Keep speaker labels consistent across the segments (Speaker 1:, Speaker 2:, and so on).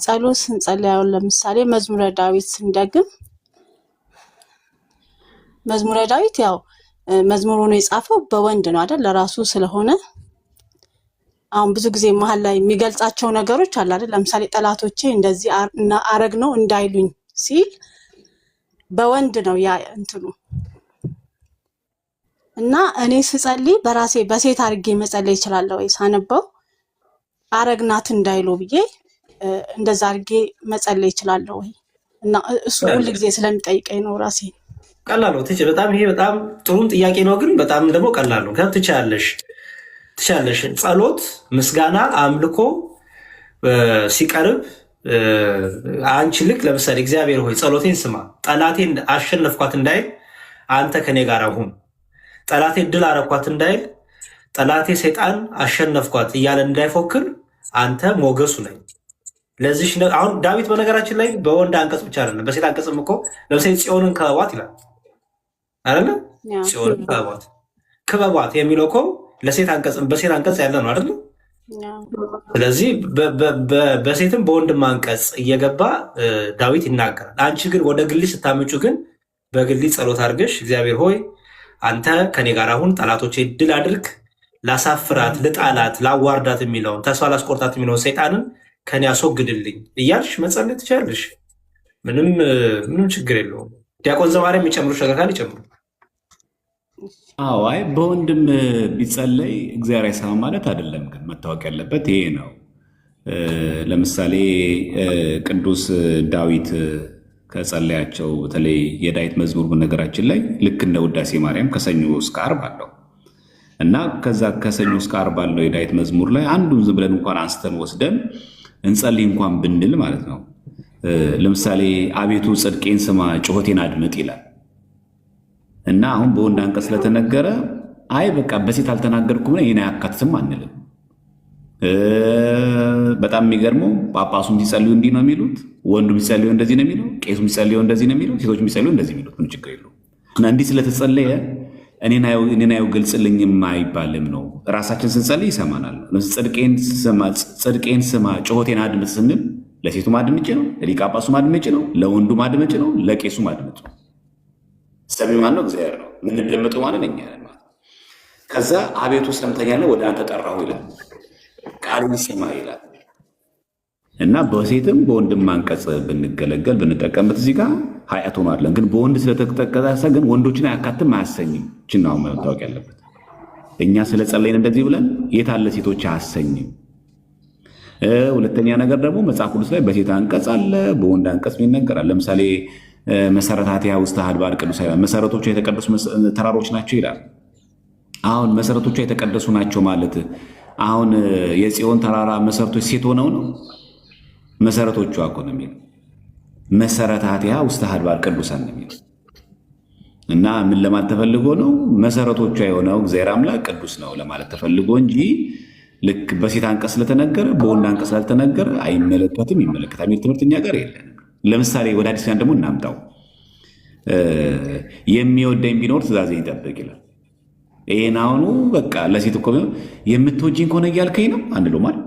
Speaker 1: ጸሎት ስንጸልይ ለምሳሌ መዝሙረ ዳዊት ስንደግም መዝሙረ ዳዊት ያው መዝሙሩን የጻፈው በወንድ ነው አይደል? ለራሱ ስለሆነ አሁን ብዙ ጊዜ መሃል ላይ የሚገልጻቸው ነገሮች አለ አይደል? ለምሳሌ ጠላቶቼ እንደዚህ አረግ ነው እንዳይሉኝ ሲል በወንድ ነው ያ እንትኑ እና እኔ ስጸልይ በራሴ በሴት አድርጌ መጸለይ እችላለሁ ወይ ሳነበው አረግናት እንዳይሉ ብዬ እንደዛ አድርጌ መጸለይ እችላለሁ ወይ? እና እሱ ሁሉ ጊዜ ስለሚጠይቀኝ ነው ራሴ
Speaker 2: ቀላል ነው። በጣም ይሄ በጣም ጥሩ ጥያቄ ነው፣ ግን በጣም ደግሞ ቀላል ነው። ትችያለሽ። ጸሎት፣ ምስጋና፣ አምልኮ ሲቀርብ አንቺ ልክ ለምሳሌ እግዚአብሔር ሆይ ጸሎቴን ስማ፣ ጠላቴን አሸነፍኳት እንዳይል አንተ ከኔ ጋር ሁን፣ ጠላቴን ድል አረኳት እንዳይል ጠላቴ ሰይጣን አሸነፍኳት እያለ እንዳይፎክር አንተ ሞገሱ ነኝ። ለዚህ አሁን ዳዊት በነገራችን ላይ በወንድ አንቀጽ ብቻ አይደለም በሴት አንቀጽም እኮ ለምሳሌ ጽዮንን ከበቧት ይላል አይደለ? ጽዮንን ክበቧት የሚለው እኮ ለሴት አንቀጽ በሴት አንቀጽ ያለ ነው አይደለ? ስለዚህ በሴትም በወንድም አንቀጽ እየገባ ዳዊት ይናገራል። አንቺ ግን ወደ ግሊ ስታምጩ ግን በግሊ ጸሎት አድርገሽ እግዚአብሔር ሆይ አንተ ከኔ ጋር አሁን ጠላቶቼ ድል አድርግ፣ ላሳፍራት፣ ልጣላት፣ ላዋርዳት የሚለውን ተስፋ ላስቆርጣት የሚለውን ሰይጣንን ከኔ አስወግድልኝ እያልሽ መጸለይ ትችላለሽ። ምንም ችግር የለውም። ዲያቆን ዘማሪ የሚጨምሩ ሸገካል ይጨምሩ።
Speaker 3: አይ በወንድም ቢጸለይ እግዚአብሔር አይሰማም ማለት አይደለም። ግን መታወቅ ያለበት ይሄ ነው። ለምሳሌ ቅዱስ ዳዊት ከጸለያቸው በተለይ የዳዊት መዝሙር በነገራችን ላይ ልክ እንደ ውዳሴ ማርያም ከሰኞ እስከ ዓርብ አለው እና ከዛ ከሰኞ እስከ ዓርብ ባለው የዳዊት መዝሙር ላይ አንዱን ዝም ብለን እንኳን አንስተን ወስደን እንጸልይ እንኳን ብንል ማለት ነው። ለምሳሌ አቤቱ ጽድቄን ስማ ጩኸቴን አድምጥ ይላል እና አሁን በወንድ አንቀጽ ስለተነገረ አይ በቃ በሴት አልተናገርኩም ይሄን አያካትትም አንልም። በጣም የሚገርመው ጳጳሱም ሲጸልዩ እንዲህ ነው የሚሉት፣ ወንዱም ሲጸልዩ እንደዚህ ነው የሚለው፣ ቄሱም ሲጸልዩ እንደዚህ ነው የሚለው፣ ሴቶችም ሲጸልዩ እንደዚህ የሚሉት ምን ችግር የለውም። እና እንዲህ ስለተጸለየ እኔን አየው ግልጽልኝም አይባልም ነው። ራሳችን ስንጸልይ ይሰማናል። ጽድቄን ስማ ጩኸቴን አድምጥ ስንል ለሴቱ ማድመጭ ነው፣ ለሊቀ ጳጳሱ ማድመጭ ነው፣ ለወንዱ ማድመጭ ነው፣ ለቄሱ ማድመጭ ነው። ሰሚው ማን ነው? እግዚአብሔር ነው። የምንደመጠው ማለት እኛ ነን። ከዛ አቤቱ ሰምተኛለህ ወደ አንተ ጠራሁ ይላል፣ ቃልን ስማ ይላል። እና በሴትም በወንድም አንቀጽ ብንገለገል ብንጠቀምበት እዚህ ጋር ሀያት ሆኗለን። ግን በወንድ ስለተጠቀሰ ግን ወንዶችን አያካትም አያሰኝም። ችናው መታወቅ ያለበት እኛ ስለጸለይን እንደዚህ ብለን የታለ ሴቶች አያሰኝም። ሁለተኛ ነገር ደግሞ መጽሐፍ ቅዱስ ላይ በሴት አንቀጽ አለ፣ በወንድ አንቀጽ ይነገራል። ለምሳሌ መሰረታቲሃ ውስተ አድባር ቅዱሳን ይላል። መሰረቶቿ የተቀደሱ ተራሮች ናቸው ይላል። አሁን መሰረቶቿ የተቀደሱ ናቸው ማለት አሁን የጽዮን ተራራ መሰረቶች ሴት ሆነው ነው? መሰረቶቿ እኮ ነው የሚለው መሰረታቲሃ ውስተ አድባር ቅዱሳን ነው የሚለው። እና ምን ለማለት ተፈልጎ ነው? መሰረቶቿ የሆነው እግዚአብሔር አምላክ ቅዱስ ነው ለማለት ተፈልጎ እንጂ ልክ በሴት አንቀጽ ስለተነገረ በወንድ አንቀጽ ስላልተነገረ አይመለከትም ይመለከታል የሚል ትምህርት እኛ ጋር የለንም። ለምሳሌ ወደ አዲስ ኪዳን ደግሞ እናምጣው። የሚወደኝ ቢኖር ትእዛዜን ይጠብቅ ይላል። ይሄን አሁኑ በቃ ለሴት እኮ የምትወጂኝ ከሆነ እያልከኝ ነው አንድሎ ማለት።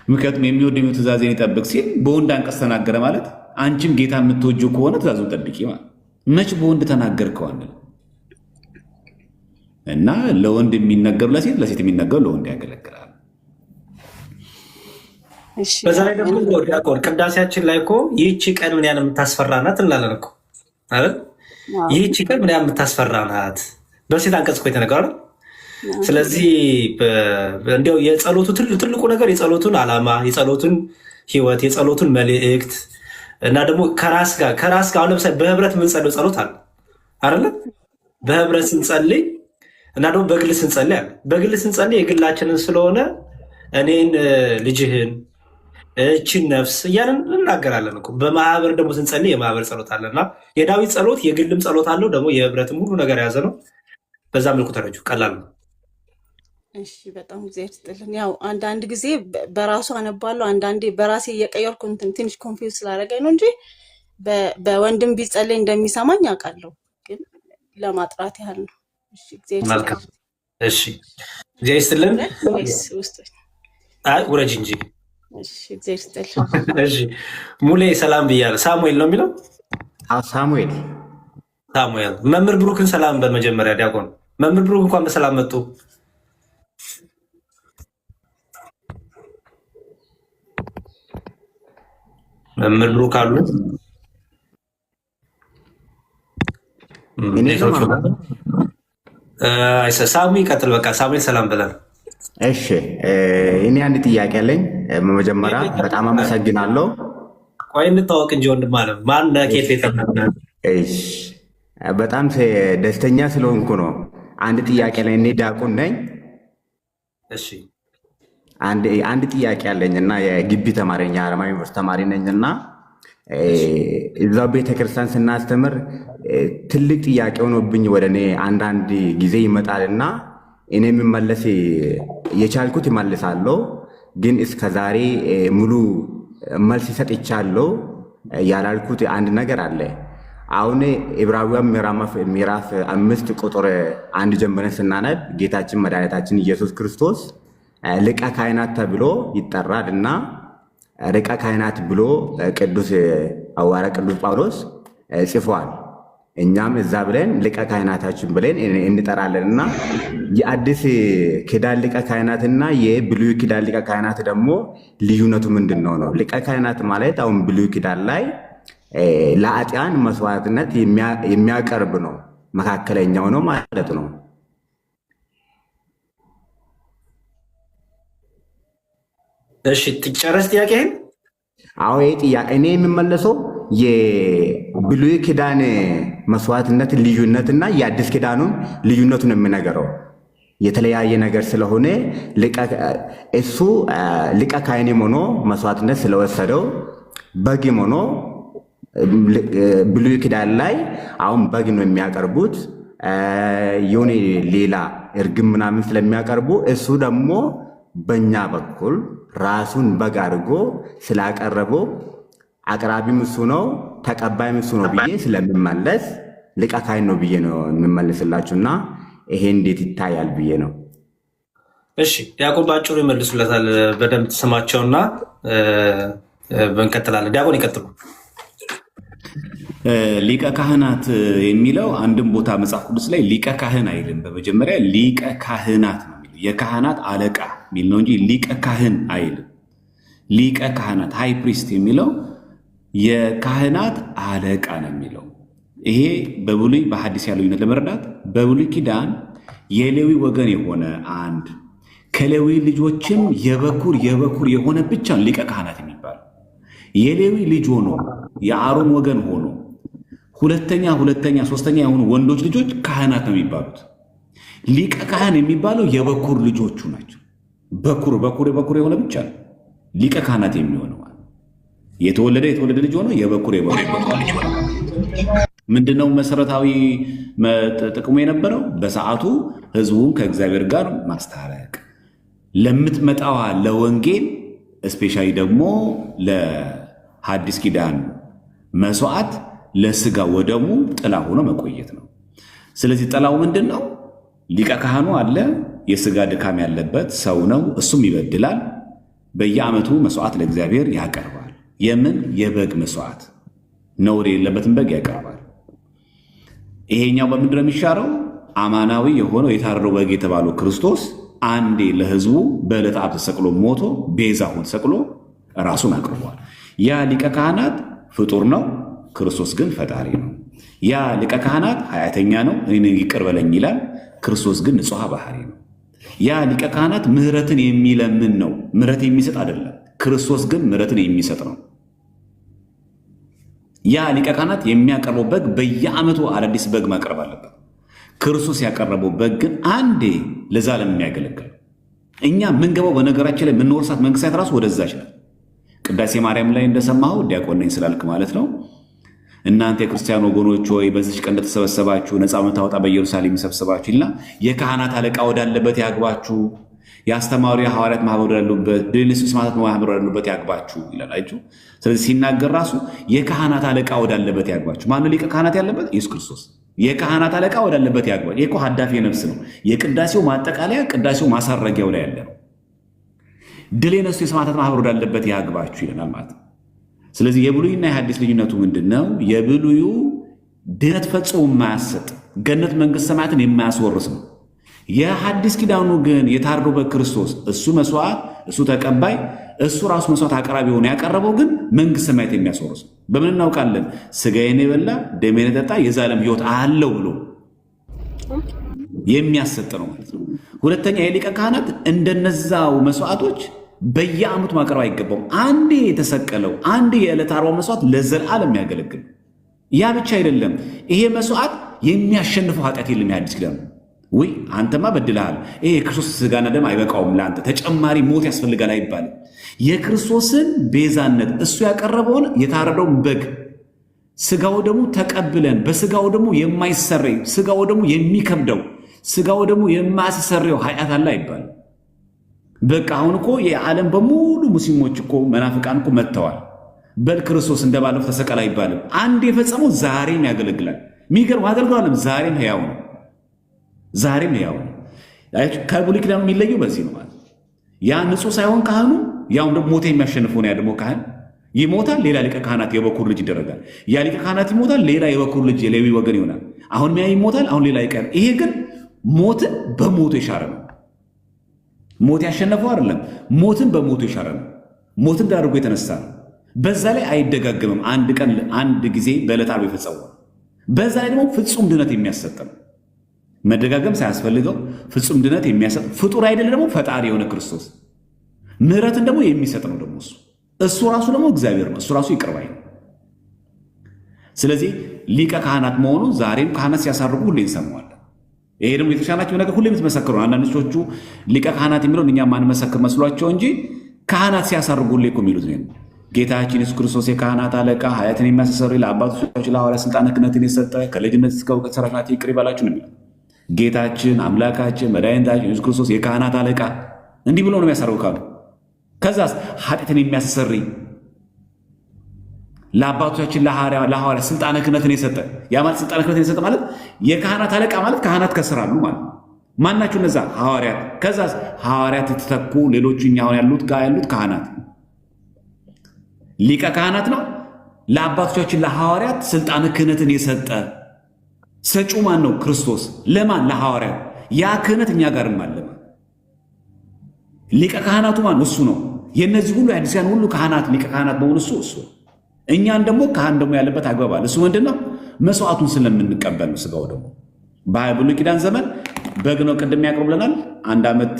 Speaker 3: ምክንያቱም የሚወደኝ ትእዛዜን ይጠብቅ ሲል በወንድ አንቀጽ ተናገረ ማለት አንቺም ጌታ የምትወጂው ከሆነ ትእዛዙን ጠብቂ ማለት መች በወንድ ተናገርከው አንል እና ለወንድ የሚነገሩ ለሴት፣ ለሴት የሚነገሩ ለወንድ ያገለግላል።
Speaker 2: በዛ ላይ ደግሞ ዲያቆን ቅዳሴያችን ላይ እኮ ይህቺ ቀን ምን ያህል የምታስፈራ ናት እንላለን እኮ አይደል? ይህቺ ቀን ምን ያህል የምታስፈራ ናት በሴት አንቀጽ እኮ የተነገረ። ስለዚህ እንዲያው የጸሎቱ ትልቁ ነገር የጸሎቱን ዓላማ፣ የጸሎቱን ህይወት፣ የጸሎቱን መልእክት እና ደግሞ ከራስ ጋር አሁን ለምሳሌ በህብረት የምንጸልየው ጸሎት አለ አይደለ? በህብረት ስንጸልይ እና ደግሞ በግል ስንጸልይ አለ። በግል ስንጸልይ የግላችንን ስለሆነ እኔን ልጅህን እችን ነፍስ እያልን እናገራለን እኮ። በማህበር ደግሞ ስንጸልይ የማህበር ጸሎት አለና የዳዊት ጸሎት የግልም ጸሎት አለው ደግሞ የህብረትም ሁሉ ነገር የያዘ ነው። በዛ መልኩ ተረጁ። ቀላል ነው።
Speaker 1: እሺ በጣም ጊዜ ይስጥልን። ያው አንዳንድ ጊዜ በራሱ አነባለሁ፣ አንዳንዴ በራሴ እየቀየርኩ ትንሽ ኮንፊውዝ ስላደረገኝ ነው እንጂ በወንድም ቢጸልይ እንደሚሰማኝ አውቃለሁ። ግን ለማጥራት ያህል ነው። እሺ ጊዜ
Speaker 2: እሺ ጊዜ ይስጥልን። አይ ውረጅ እንጂ
Speaker 1: እሺ እግዚአብሔር ይስጥልኝ።
Speaker 2: እሺ ሙሌ ሰላም ብያለሁ። ሳሙኤል ነው የሚለው?
Speaker 4: ሳሙኤል
Speaker 2: ሳሙኤል። መምህር ብሩክን ሰላም በመጀመሪያ ዲያቆን መምህር ብሩክ እንኳን በሰላም መጡ። መምህር ብሩክ አሉ? ሳሙ ይቀጥል። በቃ ሳሙኤል ሰላም ብለን።
Speaker 4: እሺ እኔ አንድ ጥያቄ አለኝ። በመጀመሪያ በጣም አመሰግናለሁ።
Speaker 2: ቆይ እንታወቅ እንጂ ወንድም አለ ማን ኬት
Speaker 4: እሺ በጣም ደስተኛ ስለሆንኩ ነው። አንድ ጥያቄ ላይ እኔ ዲያቆን ነኝ።
Speaker 2: እሺ
Speaker 4: አንድ ጥያቄ አለኝ እና የግቢ ተማሪ ነኝ፣ የአረማዊ ዩኒቨርሲቲ ተማሪ ነኝ እና እዛው ቤተክርስቲያን ስናስተምር ትልቅ ጥያቄ ሆኖብኝ ወደ እኔ አንዳንድ ጊዜ ይመጣልና እኔ የምመለስ የቻልኩት ይመልሳለሁ፣ ግን እስከዛሬ ሙሉ መልስ ሰጥቻለሁ ያላልኩት አንድ ነገር አለ። አሁን ዕብራውያን ምዕራፍ 5 ቁጥር 1 ጀምረን ስናነብ ጌታችን መድኃኒታችን ኢየሱስ ክርስቶስ ሊቀ ካህናት ተብሎ ይጠራል እና ሊቀ ካህናት ብሎ ቅዱስ ሐዋርያ ቅዱስ ጳውሎስ ጽፏል። እኛም እዛ ብለን ሊቀ ካህናታችን ብለን እንጠራለን እና የአዲስ ኪዳን ሊቀ ካህናትና የብሉይ ኪዳን ሊቀ ካህናት ደግሞ ልዩነቱ ምንድን ነው? ሊቀ ካህናት ማለት አሁን ብሉይ ኪዳን ላይ ለኃጢአን መስዋዕትነት የሚያቀርብ ነው፣ መካከለኛው ነው ማለት ነው።
Speaker 2: እሺ ትጨረስ ጥያቄህን?
Speaker 4: አዎ ይሄ ጥያቄ እኔ የምመለሰው የብሉይ ኪዳን መስዋዕትነት ልዩነትና የአዲስ ኪዳኑን ልዩነቱን የምነገረው የተለያየ ነገር ስለሆነ እሱ ሊቀ ካህንም ሆኖ መስዋዕትነት ስለወሰደው በግም ሆኖ ብሉይ ኪዳን ላይ አሁን በግ ነው የሚያቀርቡት፣ የሆነ ሌላ እርግም ምናምን ስለሚያቀርቡ እሱ ደግሞ በእኛ በኩል ራሱን በግ አድርጎ ስላቀረበው አቅራቢም እሱ ነው ተቀባይም እሱ ነው ብዬ ስለምመለስ ሊቀ ካህን ነው ብዬ ነው የምመልስላችሁና ይሄ እንዴት ይታያል ብዬ ነው።
Speaker 2: እሺ ዲያቆን ባጭሩ ይመልሱለታል። በደንብ ስማቸውና እንቀጥላለን። ዲያቆን ይቀጥሉ።
Speaker 3: ሊቀ ካህናት የሚለው አንድም ቦታ መጽሐፍ ቅዱስ ላይ ሊቀ ካህን አይልም። በመጀመሪያ ሊቀ ካህናት ነው የሚለው፣ የካህናት አለቃ የሚል ነው እንጂ ሊቀ ካህን አይልም። ሊቀ ካህናት ሃይ ፕሪስት የሚለው የካህናት አለቃ ነው የሚለው። ይሄ በብሉይ በሐዲስ ያለው ልዩነት ለመረዳት በብሉይ ኪዳን የሌዊ ወገን የሆነ አንድ ከሌዊ ልጆችም የበኩር የሆነ ብቻ ሊቀ ካህናት የሚባለው የሌዊ ልጅ ሆኖ የአሮን ወገን ሆኖ ሁለተኛ ሶስተኛ የሆኑ ወንዶች ልጆች ካህናት ነው የሚባሉት። ሊቀ ካህን የሚባለው የበኩር ልጆቹ ናቸው። በኩር የሆነ ብቻ ነው ሊቀ ካህናት የሚሆነው። የተወለደ ልጅ ሆኖ የበኩር ልጅ ሆኖ ምንድነው መሰረታዊ ጥቅሙ የነበረው? በሰዓቱ ህዝቡን ከእግዚአብሔር ጋር ማስታረቅ፣ ለምትመጣዋ ለወንጌል እስፔሻሊ ደግሞ ለሐዲስ ኪዳን መስዋዕት ለስጋ ወደሙ ጥላ ሆኖ መቆየት ነው። ስለዚህ ጥላው ምንድን ነው? ሊቀ ካህኑ አለ፣ የስጋ ድካም ያለበት ሰው ነው። እሱም ይበድላል። በየዓመቱ መስዋዕት ለእግዚአብሔር ያቀርባል። የምን የበግ መስዋዕት፣ ነውር የሌለበትን በግ ያቀርባል። ይሄኛው በምንድን ነው የሚሻረው? አማናዊ የሆነው የታረደው በግ የተባለው ክርስቶስ አንዴ ለህዝቡ በዕለተ ዓርብ ተሰቅሎ ሞቶ ቤዛ ሆኖ ተሰቅሎ ራሱን አቅርቧል። ያ ሊቀ ካህናት ፍጡር ነው፣ ክርስቶስ ግን ፈጣሪ ነው። ያ ሊቀ ካህናት ኃጢአተኛ ነው፣ እኔን ይቅር በለኝ ይላል። ክርስቶስ ግን ንጹሐ ባህሪ ነው። ያ ሊቀ ካህናት ምሕረትን የሚለምን ነው፣ ምሕረት የሚሰጥ አይደለም። ክርስቶስ ግን ምሕረትን የሚሰጥ ነው። ያ ሊቀ ካህናት የሚያቀርበው በግ በየዓመቱ አዳዲስ በግ ማቅረብ አለበት። ክርስቶስ ያቀረበው በግ ግን አንዴ ለዘላለም የሚያገለግል። እኛ ምንገባው በነገራችን ላይ የምንወርሳት መንግስት ራሱ ወደዛች ነው። ቅዳሴ ማርያም ላይ እንደሰማኸው ዲያቆን ነኝ ስላልክ ማለት ነው። እናንተ የክርስቲያን ወገኖች ሆይ በዚች ቀን እንደተሰበሰባችሁ ነፃ መታወጣ በኢየሩሳሌም ይሰብስባችሁ ይልና የካህናት አለቃ ወዳለበት ያግባችሁ፣ የአስተማሪ የሐዋርያት ማህበር ወዳሉበት፣ ድልንስ ስማታት ማህበር ወዳሉበት ያግባችሁ ይላል። አይችሁ። ስለዚህ ሲናገር ራሱ የካህናት አለቃ ወዳለበት ያግባችሁ። ማን ሊቀ ካህናት ያለበት? ኢየሱስ ክርስቶስ። የካህናት አለቃ ወዳለበት ያግባችሁ። ይሄ ሀዳፊ ነፍስ ነው። የቅዳሴው ማጠቃለያ ቅዳሴው ማሳረጊያው ላይ ያለ ነው። ድል የነሱ የሰማዕታት ማህበር ወዳለበት ያግባችሁ ይለናል ማለት ነው። ስለዚህ የብሉይና የሐዲስ ልዩነቱ ምንድን ነው? የብሉዩ ድነት ፈጽሞ የማያሰጥ ገነት መንግሥተ ሰማያትን የማያስወርስ ነው። የሐዲስ ኪዳኑ ግን የታርዶ በክርስቶስ እሱ መስዋዕት፣ እሱ ተቀባይ፣ እሱ ራሱ መስዋዕት አቅራቢ ሆኖ ያቀረበው ግን መንግሥተ ሰማያት የሚያስወርስ ነው። በምን እናውቃለን? ሥጋዬን የበላ ደሜን የጠጣ የዘላለም ሕይወት አለው ብሎ የሚያሰጥ ነው ማለት ነው። ሁለተኛ የሊቀ ካህናት እንደነዛው መስዋዕቶች በየዓመቱ ማቅረብ አይገባውም። አንዴ የተሰቀለው አንዴ የዕለት አርባው መስዋዕት ለዘላለም የሚያገለግል ያ ብቻ አይደለም። ይሄ መስዋዕት የሚያሸንፈው ኃጢአት የለም። የአዲስ ኪዳን ወይ አንተማ በድልሃል፣ ይሄ የክርስቶስ ሥጋና ደም አይበቃውም፣ ለአንተ ተጨማሪ ሞት ያስፈልጋል አይባልም። የክርስቶስን ቤዛነት እሱ ያቀረበውን የታረደውን በግ ሥጋው ደግሞ ተቀብለን በሥጋው ደግሞ የማይሰረይ ሥጋው ደግሞ የሚከብደው ሥጋው ደግሞ የማያስሰረው ኃጢአት አለ አይባልም። በቃ አሁን እኮ የዓለም በሙሉ ሙስሊሞች እኮ መናፍቃን እኮ መጥተዋል። በል ክርስቶስ እንደባለፈው ተሰቀለ አይባልም። አንድ የፈጸመው ዛሬም ያገለግላል። የሚገርም አገልግሏልም ዛሬም ሕያው ነው። ዛሬም ሕያው ነው። ከብሉይ ኪዳኑ የሚለየው በዚህ ነው ማለት ያ ንጹሕ ሳይሆን ካህኑ ያው ደግሞ ሞት የሚያሸንፈው ነው። ያ ደግሞ ካህን ይሞታል፣ ሌላ ሊቀ ካህናት የበኩር ልጅ ይደረጋል። ያ ሊቀ ካህናት ይሞታል፣ ሌላ የበኩር ልጅ የሌዊ ወገን ይሆናል። አሁን ያ ይሞታል፣ አሁን ሌላ ይቀር። ይሄ ግን ሞትን በሞቱ የሻረ ነው። ሞት ያሸነፈው አይደለም፣ ሞትን በሞቱ የሻረ ነው። ሞትን ዳርጎ የተነሳ ነው። በዛ ላይ አይደጋገምም። አንድ ቀን አንድ ጊዜ በዕለተ ዓርብ የፈጸመው በዛ ላይ ደግሞ ፍጹም ድነት የሚያሰጥ ነው። መደጋገም ሳያስፈልገው ፍጹም ድነት የሚያሰጥ ፍጡር አይደለ፣ ደግሞ ፈጣሪ የሆነ ክርስቶስ ምሕረትን ደግሞ የሚሰጥ ነው። ደግሞ እሱ ራሱ ደግሞ እግዚአብሔር ነው። እሱ ራሱ ይቅር ባይ ነው። ስለዚህ ሊቀ ካህናት መሆኑ ዛሬም ካህናት ሲያሳርጉ ሁሌ እንሰማዋለን። ይሄ ደግሞ የተሻላቸው ነገር ሁሌ የምትመሰክሩ ነው። አንዳንዶቹ ሊቀ ካህናት የሚለውን እኛ ማንመሰክር መስሏቸው እንጂ ካህናት ሲያሳርጉ ሁሌ እኮ የሚሉት ነው። ጌታችን ኢየሱስ ክርስቶስ የካህናት አለቃ ኃጢአትን የሚያስተሰርይ ለአባቶቻችን ለሐዋርያት ስልጣነ ክህነትን የሰጠ ከልጅነት እስከ እውቀት ሠራችሁት ይቅር ይበላችሁ ነው የሚለው። ጌታችን አምላካችን መድኃኒታችን ኢየሱስ ክርስቶስ የካህናት አለቃ እንዲህ ብሎ ነው የሚያሳርጉ። ከዛስ ኃጢአትን የሚያስተሰርይ ለአባቶቻችን ለሐዋርያት ስልጣነ ክህነትን የሰጠ ያ ማለት ስልጣነ ክህነትን የሰጠ ማለት የካህናት አለቃ ማለት ካህናት ከስር አሉ ማለት ማናቸው? እነዛ ሐዋርያት። ከዛስ ሐዋርያት የተተኩ ሌሎቹ እኛ አሁን ያሉት ካህናት ሊቀ ካህናት ነው። ለአባቶቻችን ለሐዋርያት ስልጣነ ክህነትን የሰጠ ሰጪው ማን ነው? ክርስቶስ። ለማን? ለሐዋርያት። ያ ክህነት እኛ ጋርም አለ። ሊቀ ካህናቱ ማን? እሱ ነው። የእነዚህ ሁሉ የአዲስያን ሁሉ ካህናት ሊቀ ካህናት በሆኑ እሱ እኛን ደግሞ ካህን ደግሞ ያለበት አግባባል። እሱ ምንድን ነው? መስዋዕቱን ስለምንቀበል ነው። ሥጋው ደግሞ በብሉይ ኪዳን ዘመን በግ ነው። ቅድም ያቀርብልናል። 1 ዓመት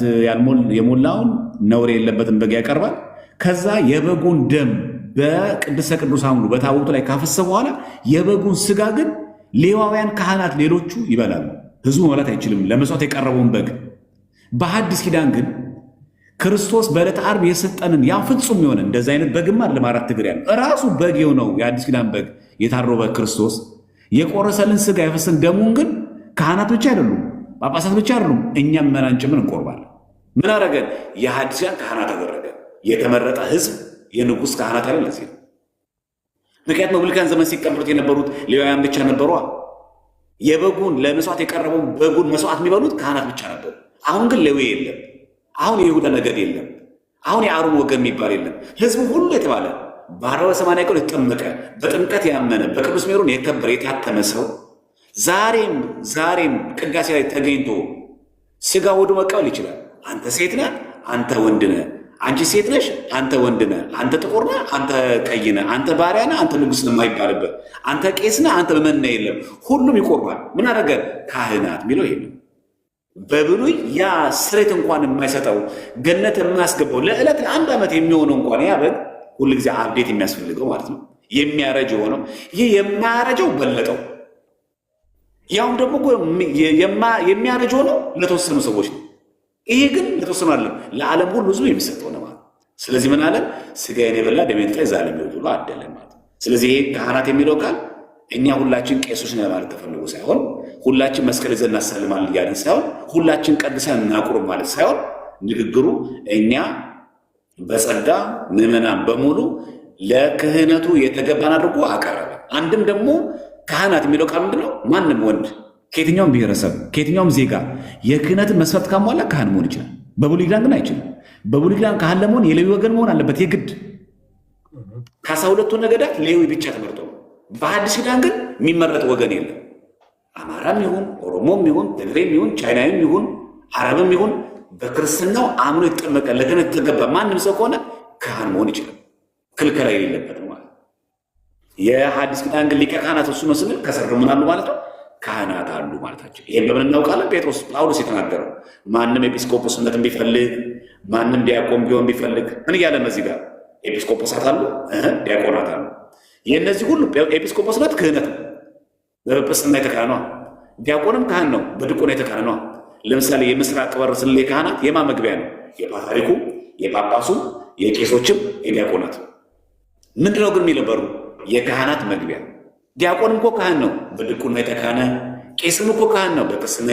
Speaker 3: የሞላውን ነውር የለበትን በግ ያቀርባል። ከዛ የበጉን ደም በቅድስተ ቅዱሳን ሁሉ በታቦቱ ላይ ካፈሰ በኋላ የበጉን ሥጋ ግን ሌዋውያን ካህናት ሌሎቹ ይበላሉ። ሕዝቡ መብላት አይችልም፣ ለመስዋዕት የቀረበውን በግ። በሐዲስ ኪዳን ግን ክርስቶስ በዕለተ ዓርብ የሰጠንን ያ ፍጹም የሆነ እንደዚ አይነት በግማ ለማራት ትግር ያለ ራሱ በግ የሆነው የአዲስ ኪዳን በግ የታረደው በክርስቶስ የቆረሰልን ሥጋ የፈሰን ደሙን ግን ካህናት ብቻ አይደሉም፣ ጳጳሳት ብቻ አይደሉም፣ እኛም መናን ጭምር እንቆርባለን። ምን አረገን? የሐዲስ ኪዳን ካህናት አደረገ። የተመረጠ ሕዝብ የንጉሥ ካህናት አለ። ለዚህ ነው ምክንያቱም በብሉይ ኪዳን ዘመን ሲቀበሉት የነበሩት ሌዋውያን ብቻ ነበሩ። የበጉን ለመስዋዕት የቀረበውን በጉን መስዋዕት የሚበሉት ካህናት ብቻ ነበሩ። አሁን ግን ሌዊ የለም። አሁን የይሁዳ ነገድ የለም። አሁን የአሮን ወገን የሚባል የለም። ሕዝቡ ሁሉ የተባለ በ40/80 ቀን የተጠመቀ በጥምቀት ያመነ በቅዱስ ሜሮን የከበረ የታተመ ሰው ዛሬም ቅዳሴ ላይ ተገኝቶ ሥጋ ወዱ መቀበል ይችላል። አንተ ሴት ነህ፣ አንተ ወንድ ነህ። አንቺ ሴት ነሽ፣ አንተ ወንድ ነህ። አንተ ጥቁር ነህ፣ አንተ ቀይ ነህ። አንተ ባሪያ ነህ፣ አንተ ንጉሥ ነህ የማይባልበት። አንተ ቄስ ነህ፣ አንተ ምእመን ነህ የለም። ሁሉም ይቆርባል። ምን አደረገ? ካህናት የሚለው ይሄ ነው። በብሉይ ያ ስሬት እንኳን የማይሰጠው ገነት የማያስገባው ለዕለት ለ1 ዓመት የሚሆነው እንኳን ያ በግ ሁልጊዜ አብዴት የሚያስፈልገው ማለት ነው። የሚያረጅ የሆነው ይህ የማያረጀው በለጠው። ያውም ደግሞ የሚያረጅ ሆነው ለተወሰኑ ሰዎች ነው። ይሄ ግን ለተወሰኑ አይደለም፣ ለዓለም ሁሉ ሕዝብ የሚሰጠው ነው ማለት። ስለዚህ ምን አለን? ሥጋዬን የበላ ደሜን የጠጣ የዘላለም ሕይወት ብሎ አደለን ማለት። ስለዚህ ይሄ ካህናት የሚለው ቃል እኛ ሁላችን ቄሶች ነን ማለት ተፈልጎ ሳይሆን፣ ሁላችን መስቀል ይዘን እናሳልማለን እያለን ሳይሆን፣ ሁላችን ቀድሰን እናቁርብ ማለት ሳይሆን፣ ንግግሩ እኛ በጸጋ ምዕመናን በሙሉ ለክህነቱ የተገባን አድርጎ አቀረበ። አንድም ደግሞ ካህናት የሚለው ቃል ምንድን ነው? ማንም ወንድ ከየትኛውም ብሔረሰብ ከየትኛውም ዜጋ የክህነትን መስፈርት ካሟላ ካህን መሆን ይችላል። በብሉይ ኪዳን ግን አይችልም። በብሉይ ኪዳን ካህን ለመሆን የሌዊ ወገን መሆን አለበት የግድ። ከ12ቱ ነገዳት ሌዊ ብቻ ተመርጦ። በሐዲስ ኪዳን ግን የሚመረጥ ወገን የለም። አማራም ይሁን ኦሮሞም ይሁን ትግሬም ይሁን ቻይናዊም ይሁን አረብም ይሁን በክርስትናው አምኖ የተጠመቀ ለክህነት የተገባ ማንም ሰው ከሆነ ካህን መሆን ይችላል። ክልከላ የሌለበት ነው ማለት። የሐዲስ ኪዳን ግን ሊቀ ካህናት እሱ ነው ስንል ከስር ምን አሉ ማለት ነው? ካህናት አሉ ማለታቸው። ይሄን በምን እናውቃለን? ጳውሎስ የተናገረው ማንም ኤጲስቆጶስነትን ቢፈልግ ማንም ዲያቆን ቢሆን ቢፈልግ ምን እያለ እነዚህ ጋር ኤጲስቆጶሳት አሉ፣ ዲያቆናት አሉ። የእነዚህ ሁሉ ኤጲስቆጶስነት ክህነት ነው፣ በጵጵስና የተካነ ነው። ዲያቆንም ካህን ነው፣ በድቁና የተካነ ነው። ለምሳሌ የምስራቅ በር ስንል የካህናት የማ መግቢያ ነው? የፓትርያርኩ፣ የጳጳሱ፣ የቄሶችም የዲያቆናት ምንድነው ግን የሚለበሩ የካህናት መግቢያ። ዲያቆንም እኮ ካህን ነው፣ በድቁና የተካነ። ቄስም እኮ ካህን ነው፣ በቅስና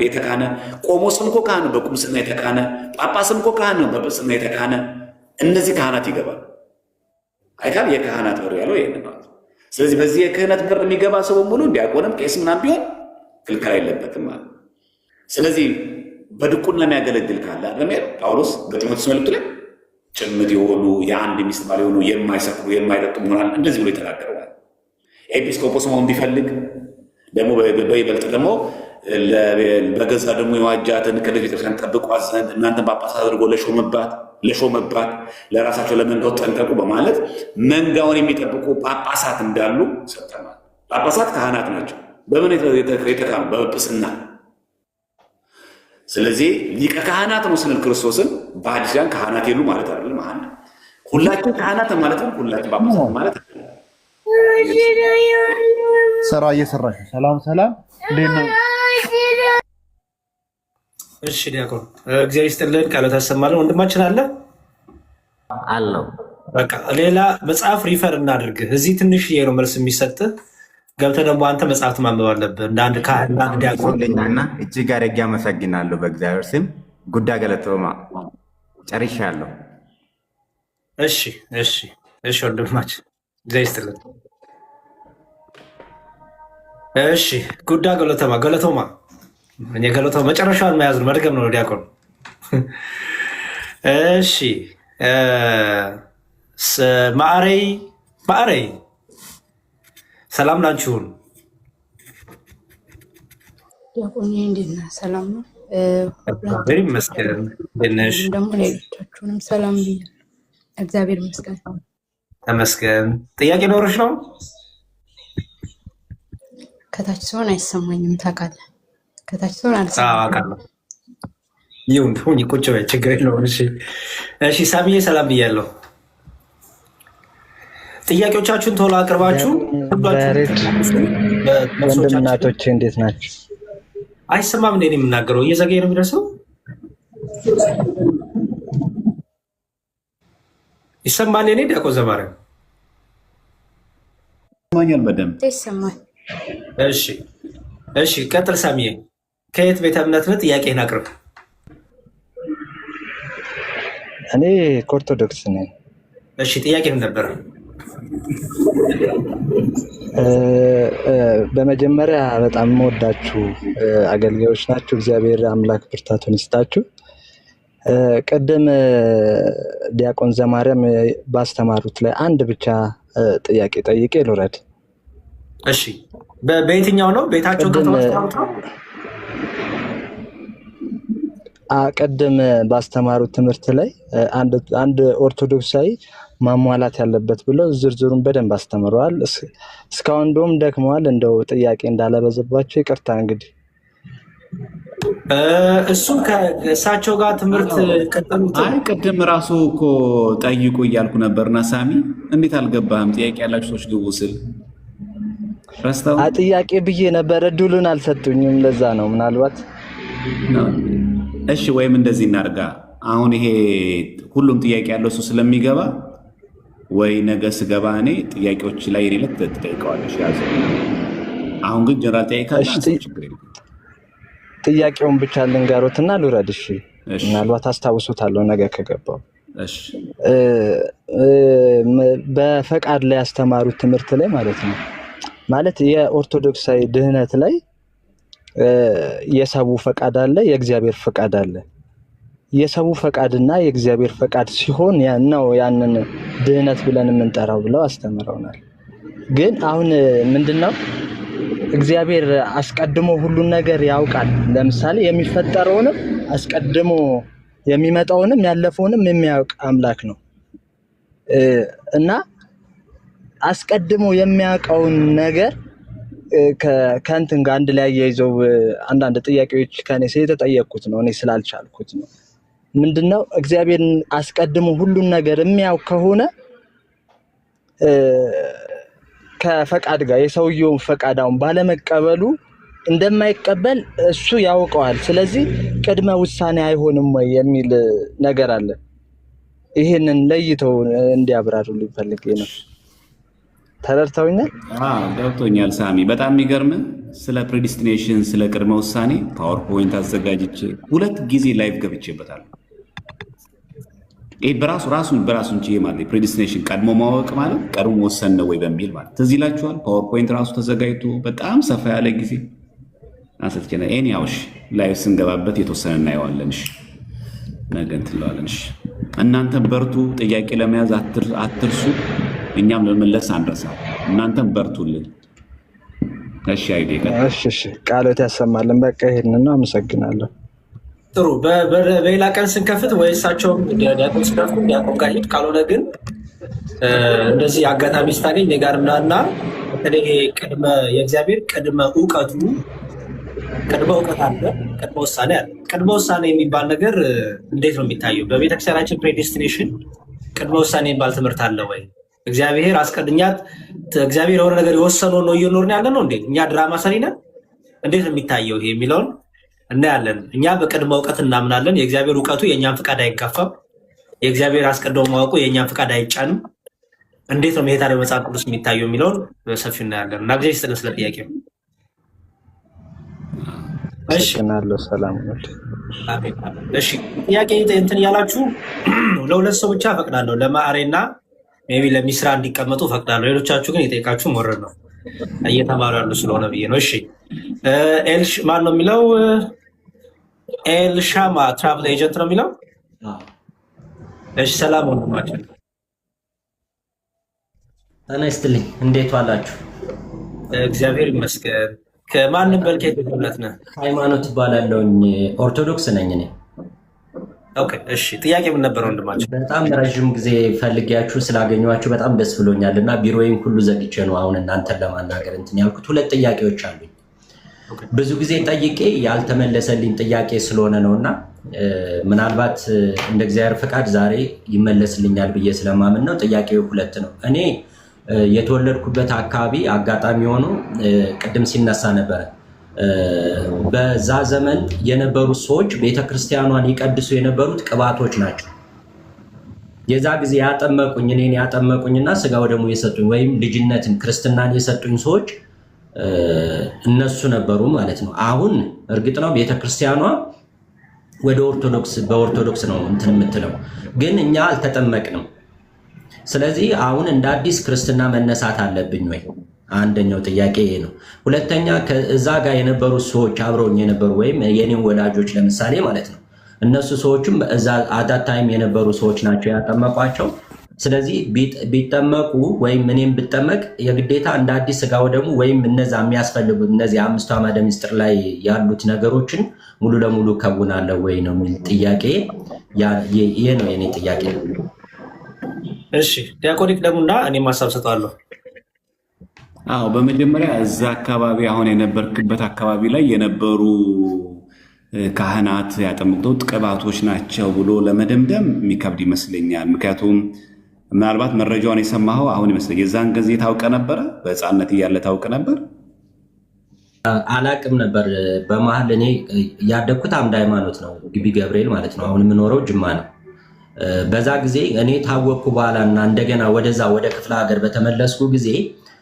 Speaker 3: የተካነ። ቆሞስም እኮ ካህን ነው፣ በቁምስና የተካነ። ጳጳስም እኮ ካህን ነው፣ በጵጵስና የተካነ። እነዚህ ካህናት ይገባል። አይታል የካህናት በር ያለው ይሄን ነው። ስለዚህ በዚህ የክህነት በር የሚገባ ሰው ሙሉ ዲያቆንም ቄስ ምናምን ቢሆን ክልከላ የለበትም ማለት። ስለዚህ በድቁና የሚያገለግል ካለ አይደል ጳውሎስ በጢሞቴዎስ መልእክቱ ላይ ጭምት የሆኑ የአንድ ሚስት ባል የሆኑ የማይሰክሩ የማይጠጡ መሆናል እንደዚህ ብሎ የተናገረዋል። ኤጲስቆጶስ መሆን ቢፈልግ ደግሞ በይበልጥ ደግሞ በገዛ ደግሞ የዋጃትን ቅድስት ቤተክርስቲያን ጠብቋት ዘንድ እናንተን ጳጳሳት አድርጎ ለሾመባት ለራሳቸው ለመንጋው ጠንቀቁ በማለት መንጋውን የሚጠብቁ ጳጳሳት እንዳሉ ሰጥተናል። ጳጳሳት ካህናት ናቸው። በምን የተካኑ? በጵጵስና። ስለዚህ ሊቀ ካህናት ነው ስንል ክርስቶስን በሐዲስ ኪዳን ካህናት የሉ ማለት አይደለም። ሁላችን ካህናት ማለት ነው። ሁላችን ጳጳሳት ማለት አይደለም።
Speaker 5: ስራ እየሰራሽ ሰላም እንዴት ነው?
Speaker 2: እሺ ዲያቆን እግዚአብሔር ይስጥልን፣ ቃል ታሰማልን። ወንድማችን አለ
Speaker 4: አለው።
Speaker 2: በቃ ሌላ መጽሐፍ ሪፈር እናድርግ። እዚህ ትንሽዬ ነው መልስ የሚሰጥህ። ገብተህ ደግሞ አንተ መጽሐፍት ማንበብ አለብህ እንደ አንድ ካህን እንደ አንድ ዲያቆን።
Speaker 4: እና እጅግ አድርጌ አመሰግናለሁ። በእግዚአብሔር ስም ጉዳይ ገለቶማ ጨርሻለሁ።
Speaker 2: እሺ ወንድማችን እግዚአብሔር ይስጥልን። እሺ ጉዳ ገለቶማ ገለቶ መጨረሻውን መያዝ ነው፣ መድገም ነው ዲያቆን። እሺ ማዕረይ ሰላም ላንቺሁን።
Speaker 6: ዲያቆን እንዴት ነህ? ሰላም ነው
Speaker 2: እግዚአብሔር ይመስገን። ነሽ
Speaker 6: ደግሞ ሌሎቻችሁንም ሰላም ብያለሁ። እግዚአብሔር ይመስገን።
Speaker 2: ተመስገን። ጥያቄ ኖሮሽ ነው?
Speaker 6: ከታች ሲሆን አይሰማኝም ታውቃለህ። ከታች ሲሆን
Speaker 2: አልሰማኝም። ይሁን ሁኝ ቁጭ በይ ችግር የለውም። እሺ ሳሚዬ ሰላም ብያለሁ። ጥያቄዎቻችሁን ቶሎ አቅርባችሁ
Speaker 5: ወንድምናቶች እንዴት ናቸው?
Speaker 2: አይሰማም እንዴ የምናገረው? እየዘገየ ነው የሚደርሰው? ይሰማል? እኔ ዲያቆን ዘማርያም
Speaker 3: ይሰማኛል በደንብ
Speaker 6: ይሰማል።
Speaker 2: እሺ ቀጥል ሳሚዬ። ከየት ቤተ እምነት ነው? ጥያቄህን አቅርብ።
Speaker 5: እኔ ከኦርቶዶክስ ነኝ።
Speaker 2: እሺ ጥያቄህን ነበረ።
Speaker 5: በመጀመሪያ በጣም የምወዳችሁ አገልጋዮች ናችሁ። እግዚአብሔር አምላክ ብርታቱን ይስጣችሁ። ቅድም ዲያቆን ዘማርያም ባስተማሩት ላይ አንድ ብቻ ጥያቄ ጠይቄ ልውረድ።
Speaker 2: እሺ በየትኛው ነው? ቤታቸው ከተማስተማሩት ነው?
Speaker 5: ቅድም ባስተማሩት ትምህርት ላይ አንድ ኦርቶዶክሳዊ ማሟላት ያለበት ብለው ዝርዝሩን በደንብ አስተምረዋል። እስካሁን እንደውም ደክመዋል። እንደው ጥያቄ እንዳለበዘባቸው ይቅርታ። እንግዲህ
Speaker 2: እሱም ከእሳቸው ጋር ትምህርት ቀጠሉት።
Speaker 3: ቅድም ራሱ እኮ ጠይቁ እያልኩ ነበርና ሳሚ እንዴት አልገባህም? ጥያቄ ያላችሁ ሰዎች ግቡ ስል ረስተው
Speaker 5: ጥያቄ ብዬ ነበረ። እድሉን አልሰጡኝም። ለዛ ነው ምናልባት።
Speaker 3: እሺ ወይም እንደዚህ እናድርጋ። አሁን ይሄ ሁሉም ጥያቄ ያለው እሱ ስለሚገባ ወይ ነገ ስገባ እኔ ጥያቄዎች ላይ የሌለ ትጠይቀዋለሽ። ያዘ። አሁን ግን ጀነራል ጥያቄ ችግር የለም።
Speaker 5: ጥያቄውን ብቻ ልንገሮትና ልውረድ። እሺ ምናልባት አስታውሱታለሁ ነገ ከገባው። በፈቃድ ላይ ያስተማሩት ትምህርት ላይ ማለት ነው። ማለት የኦርቶዶክሳዊ ድህነት ላይ የሰቡ ፈቃድ አለ፣ የእግዚአብሔር ፈቃድ አለ። የሰው ፈቃድና የእግዚአብሔር ፈቃድ ሲሆን ነው ያንን ድህነት ብለን የምንጠራው ብለው አስተምረውናል። ግን አሁን ምንድነው እግዚአብሔር አስቀድሞ ሁሉን ነገር ያውቃል። ለምሳሌ የሚፈጠረውንም አስቀድሞ የሚመጣውንም ያለፈውንም የሚያውቅ አምላክ ነው እና አስቀድሞ የሚያውቀውን ነገር ከእንትን ጋር አንድ ላይ ያይዘው አንዳንድ ጥያቄዎች ከኔ ስለተጠየቁት ነው እኔ ስላልቻልኩት ነው። ምንድነው እግዚአብሔርን አስቀድሞ ሁሉን ነገር የሚያውቅ ከሆነ ከፈቃድ ጋር የሰውየውን ፈቃዳውን ባለመቀበሉ እንደማይቀበል እሱ ያውቀዋል። ስለዚህ ቅድመ ውሳኔ አይሆንም ወይ የሚል ነገር አለ። ይሄንን ለይተው እንዲያብራሩልኝ ፈልጌ ነው። ተረድተውኛል?
Speaker 3: ገብቶኛል ሳሚ። በጣም የሚገርም ስለ ፕሬዲስቲኔሽን ስለ ቅድመ ውሳኔ ፓወርፖይንት አዘጋጅቼ 2 ጊዜ ላይቭ ገብቼበታለሁ። ይሄ በራሱን ችዬ ማለት ፕሬዲስቲኔሽን ቀድሞ ማወቅ ማለት ቀድሞ ወሰን ነው ወይ በሚል ማለት ትዝ ይላችኋል። ፓወርፖይንት ራሱ ተዘጋጅቶ በጣም ሰፋ ያለ ጊዜ አሰጥቼ ነው። ኤኒያውሽ ላይቭ ስንገባበት የተወሰነ እናየዋለን። እሺ ነገ እንትለዋለን። እሺ እናንተም በርቱ። ጥያቄ ለመያዝ አትርሱ። እኛም ለመመለስ አንረሳ። እናንተም በርቱልን። እሺ አይደጋ።
Speaker 5: እሺ ቃሎት ያሰማልን። በቃ ይሄንን ነው። አመሰግናለሁ።
Speaker 2: ጥሩ። በሌላ ቀን ስንከፍት ወይ እሳቸውም ዲያቆን ስከፍቱ ዲያቆን ጋር ሂድ፣ ካልሆነ ግን እንደዚህ አጋጣሚ ስታገኝ እኔ ጋር ምናና የእግዚአብሔር ቅድመ እውቀት አለ፣ ቅድመ ውሳኔ አለ። ቅድመ ውሳኔ የሚባል ነገር እንዴት ነው የሚታየው? በቤተክርስቲያናችን ፕሬዲስቲኔሽን ቅድመ ውሳኔ የሚባል ትምህርት አለ ወይ? እግዚአብሔር እግዚአብሔር የሆነ ነገር የወሰነው ነው እየኖርን ያለ ነው እንዴ? እኛ ድራማ ሰሪ ነን? እንዴት ነው የሚታየው ይሄ የሚለውን እናያለን። እኛ በቅድመ እውቀት እናምናለን። የእግዚአብሔር እውቀቱ የእኛን ፍቃድ አይጋፋም። የእግዚአብሔር አስቀድሞ ማወቁ የእኛን ፍቃድ አይጫንም። እንዴት ነው ይሄ ታዲያ መጽሐፍ ቅዱስ የሚታየው የሚለውን በሰፊ እናያለን። እና ጊዜ ይስጥልን ስለ ጥያቄው። እሺ
Speaker 5: ሰላም ነው።
Speaker 2: እሺ ጥያቄ እንትን እያላችሁ ለሁለት ሰው ብቻ ፈቅዳለሁ፣ ለማዕሬና ሜቢ ለሚስራ እንዲቀመጡ ፈቅዳለሁ። ሌሎቻችሁ ግን የጠየቃችሁ መወረድ ነው፣ እየተማሩ ያሉ ስለሆነ ብዬ ነው። እሺ ኤልሽ ማን ነው የሚለው? ኤልሻማ ትራቭል ኤጀንት ነው የሚለው። እሺ ሰላም ወንድማችን፣
Speaker 7: ጤና ይስጥልኝ። እንዴት ዋላችሁ?
Speaker 2: እግዚአብሔር ይመስገን። ከማንም በልከት እምነት ነህ?
Speaker 7: ሃይማኖት እባላለሁኝ። ኦርቶዶክስ ነኝ እኔ።
Speaker 2: ኦኬ እሺ። ጥያቄ ምን ነበር ወንድማችን?
Speaker 7: በጣም ረዥም ጊዜ ፈልጊያችሁ ስላገኘኋችሁ በጣም ደስ ብሎኛል እና ቢሮዬን ሁሉ ዘግቼ ነው አሁን እናንተን ለማናገር እንትን ያልኩት። 2 ጥያቄዎች አሉኝ። ብዙ ጊዜ ጠይቄ ያልተመለሰልኝ ጥያቄ ስለሆነ ነው እና ምናልባት እንደ እግዚአብሔር ፍቃድ ዛሬ ይመለስልኛል ብዬ ስለማምን ነው። ጥያቄው 2 ነው። እኔ የተወለድኩበት አካባቢ አጋጣሚ ሆኖ ቅድም ሲነሳ ነበረ፣ በዛ ዘመን የነበሩ ሰዎች ቤተክርስቲያኗን ይቀድሱ የነበሩት ቅባቶች ናቸው። የዛ ጊዜ ያጠመቁኝ እኔን ያጠመቁኝና ስጋ ወደሙ የሰጡኝ ወይም ልጅነትን ክርስትናን የሰጡኝ ሰዎች እነሱ ነበሩ ማለት ነው። አሁን እርግጥ ነው ቤተክርስቲያኗ ወደ በኦርቶዶክስ ነው እንትን የምትለው፣ ግን እኛ አልተጠመቅንም። ስለዚህ አሁን እንደ አዲስ ክርስትና መነሳት አለብኝ ወይ? አንደኛው ጥያቄ ይሄ ነው። ሁለተኛ ከዛ ጋር የነበሩ ሰዎች አብረውኝ የነበሩ ወይም የኔን ወላጆች ለምሳሌ ማለት ነው፣ እነሱ ሰዎችም እዛ አዳታይም የነበሩ ሰዎች ናቸው ያጠመቋቸው። ስለዚህ ቢጠመቁ ወይም እኔም ብጠመቅ የግዴታ እንደ አዲስ ስጋ ወደሙ ወይም እነዛ የሚያስፈልጉት እነዚህ 5 አዕማደ ምስጢር ላይ ያሉት ነገሮችን ሙሉ ለሙሉ ከውናለሁ ወይ ነው የሚል ጥያቄ። ይሄ ነው የኔ ጥያቄ።
Speaker 2: እሺ ዲያቆኒክ ደሙና እኔ ማሳብ ሰጣለሁ።
Speaker 3: አዎ በመጀመሪያ እዛ አካባቢ አሁን የነበርክበት አካባቢ ላይ የነበሩ ካህናት ያጠመቁት ቅባቶች ናቸው ብሎ ለመደምደም የሚከብድ ይመስለኛል። ምክንያቱም ምናልባት መረጃውን የሰማኸው አሁን ይመስለኛል። የዛን ጊዜ ታውቀ ነበረ? በሕፃነት እያለ ታውቀ ነበር?
Speaker 7: አላቅም ነበር። በመሀል እኔ ያደግኩት አምድ ሃይማኖት ነው፣ ግቢ ገብርኤል ማለት ነው። አሁን የምኖረው ጅማ ነው። በዛ ጊዜ እኔ ታወቅኩ በኋላ እና እንደገና ወደዛ ወደ ክፍለ ሀገር በተመለስኩ ጊዜ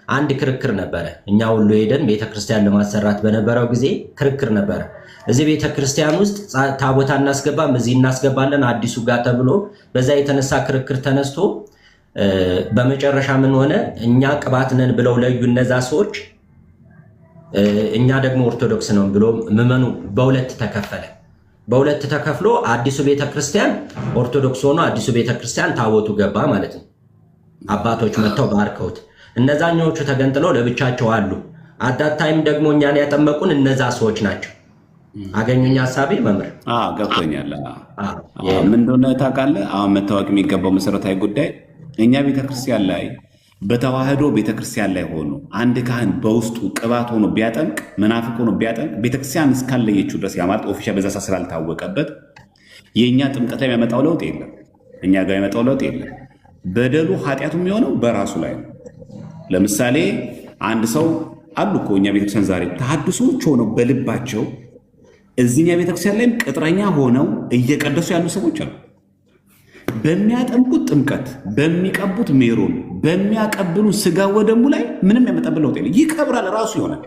Speaker 7: አንድ ክርክር ነበረ። እኛ ሁሉ ሄደን ቤተክርስቲያን ለማሰራት በነበረው ጊዜ ክርክር ነበረ። እዚህ ቤተክርስቲያን ውስጥ ታቦታ እናስገባም፣ እዚህ እናስገባለን አዲሱ ጋር ተብሎ በዛ የተነሳ ክርክር ተነስቶ በመጨረሻ ምን ሆነ? እኛ ቅባት ነን ብለው ለዩ እነዛ ሰዎች፣ እኛ ደግሞ ኦርቶዶክስ ነው ብሎ ምዕመኑ በሁለት ተከፈለ። በሁለት ተከፍሎ አዲሱ ቤተክርስቲያን ኦርቶዶክስ ሆኖ አዲሱ ቤተክርስቲያን ታቦቱ ገባ ማለት ነው። አባቶች መጥተው ባርከውት፣ እነዛኛዎቹ ተገንጥለው ለብቻቸው አሉ። አዳታይም ደግሞ እኛን ያጠመቁን እነዛ ሰዎች ናቸው። አገኙኝ ሀሳቤ መምህር?
Speaker 3: ገብቶኛል። ምን እንደሆነ ታውቃለህ? አሁን መታወቅ የሚገባው መሰረታዊ ጉዳይ እኛ ቤተክርስቲያን ላይ በተዋህዶ ቤተክርስቲያን ላይ ሆኖ አንድ ካህን በውስጡ ቅባት ሆኖ ቢያጠምቅ መናፍቅ ሆኖ ቢያጠምቅ ቤተክርስቲያን እስካለየችው ድረስ ያማለት ኦፊሻል በዛ ስላልታወቀበት የእኛ ጥምቀት ላይ የሚያመጣው ለውጥ የለም። እኛ ጋር የሚያመጣው ለውጥ የለም። በደሉ ኃጢአቱ የሚሆነው በራሱ ላይ ነው። ለምሳሌ አንድ ሰው አሉ እኮ እኛ ቤተክርስቲያን ዛሬ ተሐድሶች ሆነው በልባቸው እዚህኛ ቤተክርስቲያን ላይም ቅጥረኛ ሆነው እየቀደሱ ያሉ ሰዎች አሉ። በሚያጠምቁት ጥምቀት፣ በሚቀቡት ሜሮን፣ በሚያቀብሉ ስጋ ወደሙ ላይ ምንም ያመጣብን ለውጥ የለም። ይከብራል፣ ራሱ ይሆናል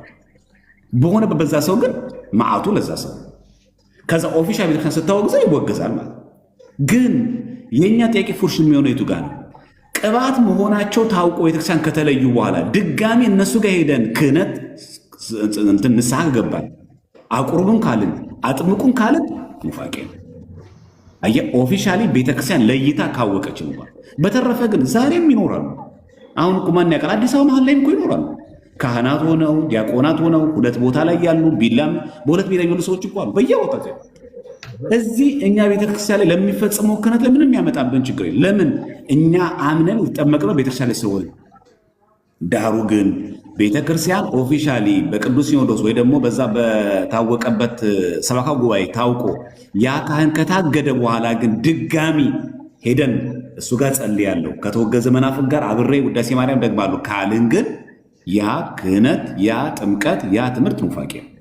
Speaker 3: በሆነ በዛ ሰው ግን መዓቱ ለዛ ሰው። ከዛ ኦፊሻል ቤተክርስቲያን ስታወግዘው ይወገዛል ማለት ግን የእኛ ጥያቄ ፉርሽ የሚሆነው የቱ ጋር ነው? ቅባት መሆናቸው ታውቆ ቤተክርስቲያን ከተለዩ በኋላ ድጋሚ እነሱ ጋር ሄደን ክህነት ንስሐ ገባል አቁርቡን ካልን አጥምቁን ካልን ኑፋቄ ነው። አየህ ኦፊሻሊ ቤተክርስቲያን ለይታ ካወቀች ነው። በተረፈ ግን ዛሬም ይኖራሉ። አሁን እኮ ማን ያውቃል? አዲስ አበባ መሀል ላይም እኮ ይኖራሉ። ካህናት ሆነው ዲያቆናት ሆነው ሁለት ቦታ ላይ ያሉ ቢላም በሁለት ቤት የሚሉ ሰዎች እኮ አሉ በየቦታው። እዚህ እኛ ቤተክርስቲያን ላይ ለሚፈጽመው ክህነት ለምንም ያመጣብን ችግር የለም። ለምን እኛ አምነን የተጠመቅነው ቤተክርስቲያን ላይ ስለሆነ። ዳሩ ግን ቤተክርስቲያን ኦፊሻሊ በቅዱስ ሲኖዶስ ወይ ደግሞ በዛ በታወቀበት ሰበካ ጉባኤ ታውቆ ያ ካህን ከታገደ በኋላ ግን ድጋሚ ሄደን እሱ ጋር ጸልያለሁ ከተወገዘ መናፍቅ ጋር አብሬ ውዳሴ ማርያም ደግማለሁ ካልን ግን ያ ክህነት፣ ያ ጥምቀት፣ ያ ትምህርት ኑፋቄ ነው።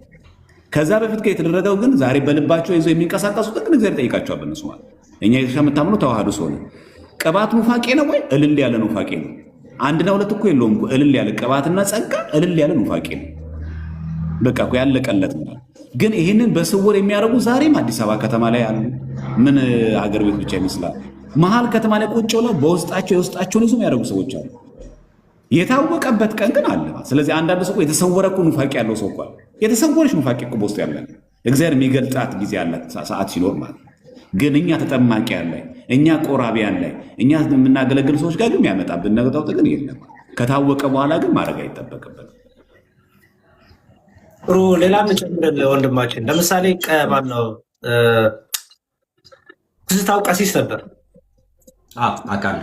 Speaker 3: ከዛ በፊት ጋር የተደረገው ግን ዛሬ በልባቸው ይዘው የሚንቀሳቀሱት ግን እግዚአብሔር ጠይቃቸዋል። በእነሱ ማለት እኛ የሻ የምታምነው ተዋህዶ ሰሆነ ቅባት ኑፋቄ ነው ወይ? እልል ያለ ኑፋቄ ነው። አንድና ሁለት እኮ የለውም። እልል ያለ ቅባትና ጸጋ እልል ያለ ኑፋቄ ነው። በቃ እኮ ያለቀለት ነው። ግን ይህንን በስውር የሚያደርጉ ዛሬም አዲስ አበባ ከተማ ላይ አሉ። ምን አገር ቤት ብቻ ይመስላል። መሀል ከተማ ላይ ቁጭ ብለው በውስጣቸው የውስጣቸውን ይዞ የሚያደርጉ ሰዎች አሉ። የታወቀበት ቀን ግን አለ። ስለዚህ አንዳንድ ሰው የተሰወረ እኮ ኑፋቄ ያለው ሰው እኮ አለ። የተሰወረች ኑፋቄ እኮ በውስጡ ያለ እግዚአብሔር የሚገልጣት ጊዜ ያላት ሰዓት ሲኖር ማለት ግን እኛ ተጠማቂ ያለ እኛ ቆራቢያን ላይ እኛ የምናገለግል ሰዎች ጋር ግን የሚያመጣብን ነገጣውጥ ግን የለም። ከታወቀ በኋላ ግን ማድረግ አይጠበቅበት።
Speaker 2: ጥሩ። ሌላ ምጨምር ወንድማችን ለምሳሌ ማነው ትዝታው ቀሲስ ነበር።
Speaker 7: አቃል